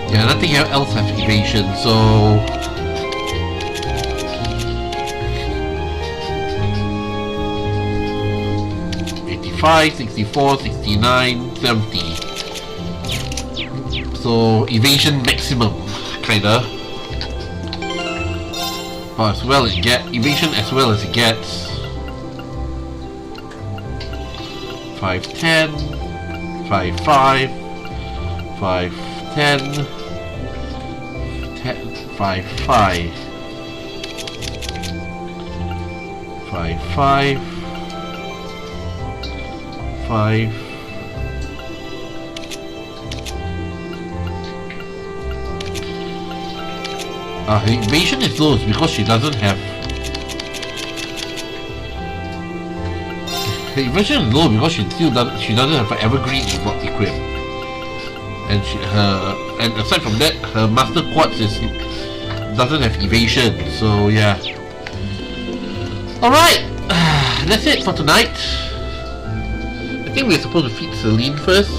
S1: Yeah, nothing else has evasion, so... $85, $64, $69, $70. So, evasion maximum, kinda. Or as well as evasion as well as it gets. 510, 55, 510, 5 5 5 5 5 her evasion is low because she doesn't have her evasion is low because she doesn't have an evergreen equipped, and and aside from that, her master quartz doesn't have evasion, so yeah. Alright, that's it for tonight. I think we're supposed to feed Celine first.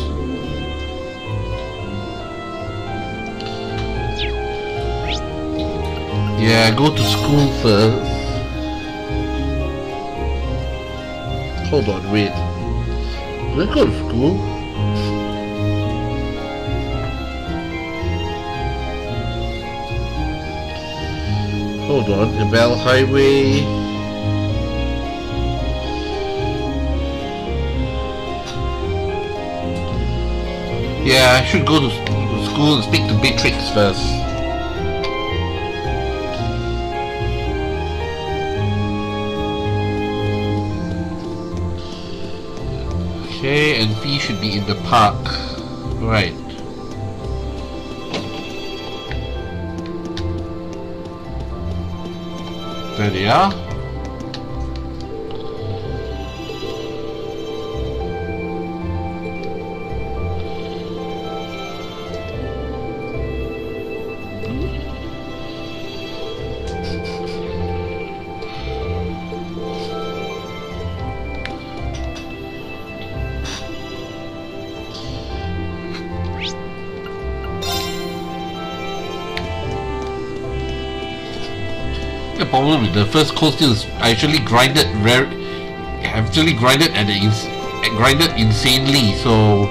S1: Yeah, go to school first. Hold on, wait. Do I go to school? Hold on, the Bell Highway. Yeah, I should go to school and speak to Beatrix first. Okay, and Fee should be in the park. Right. There they are. The problem with the first cold steel is I actually grinded grinded insanely, so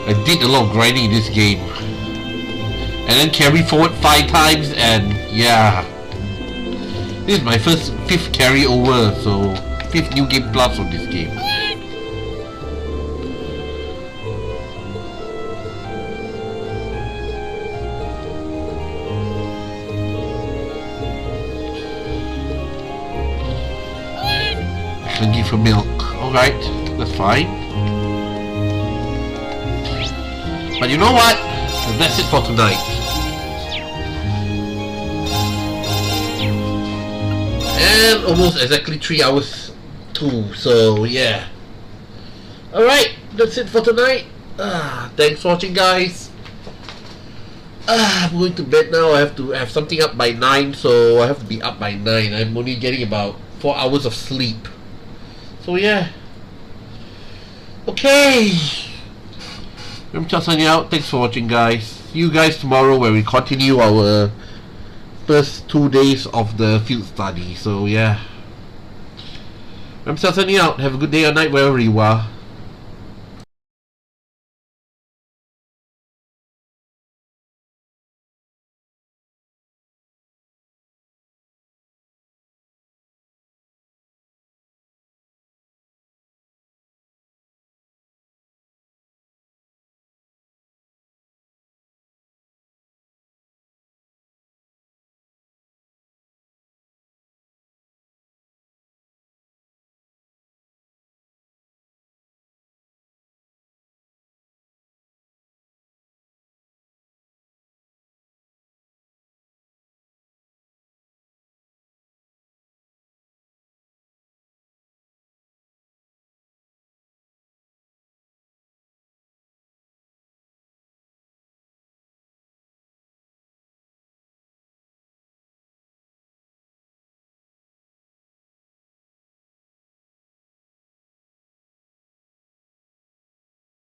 S1: I did a lot of grinding in this game. And then carry forward 5 times, and yeah. This is my 5th carry over, so 5th new game plus on this game. And give her milk. Alright, that's fine. But you know what? That's it for tonight. And almost exactly 3 hours too, so yeah. Alright, that's it for tonight. Thanks for watching, guys. I'm going to bed now. I have to have something up by 9, so I have to be up by 9. I'm only getting about 4 hours of sleep. So yeah. Okay. I'm just signing out. Thanks for watching, guys. See you guys tomorrow where we continue our first 2 days of the field study. So yeah. I'm just signing out. Have a good day or night wherever you are.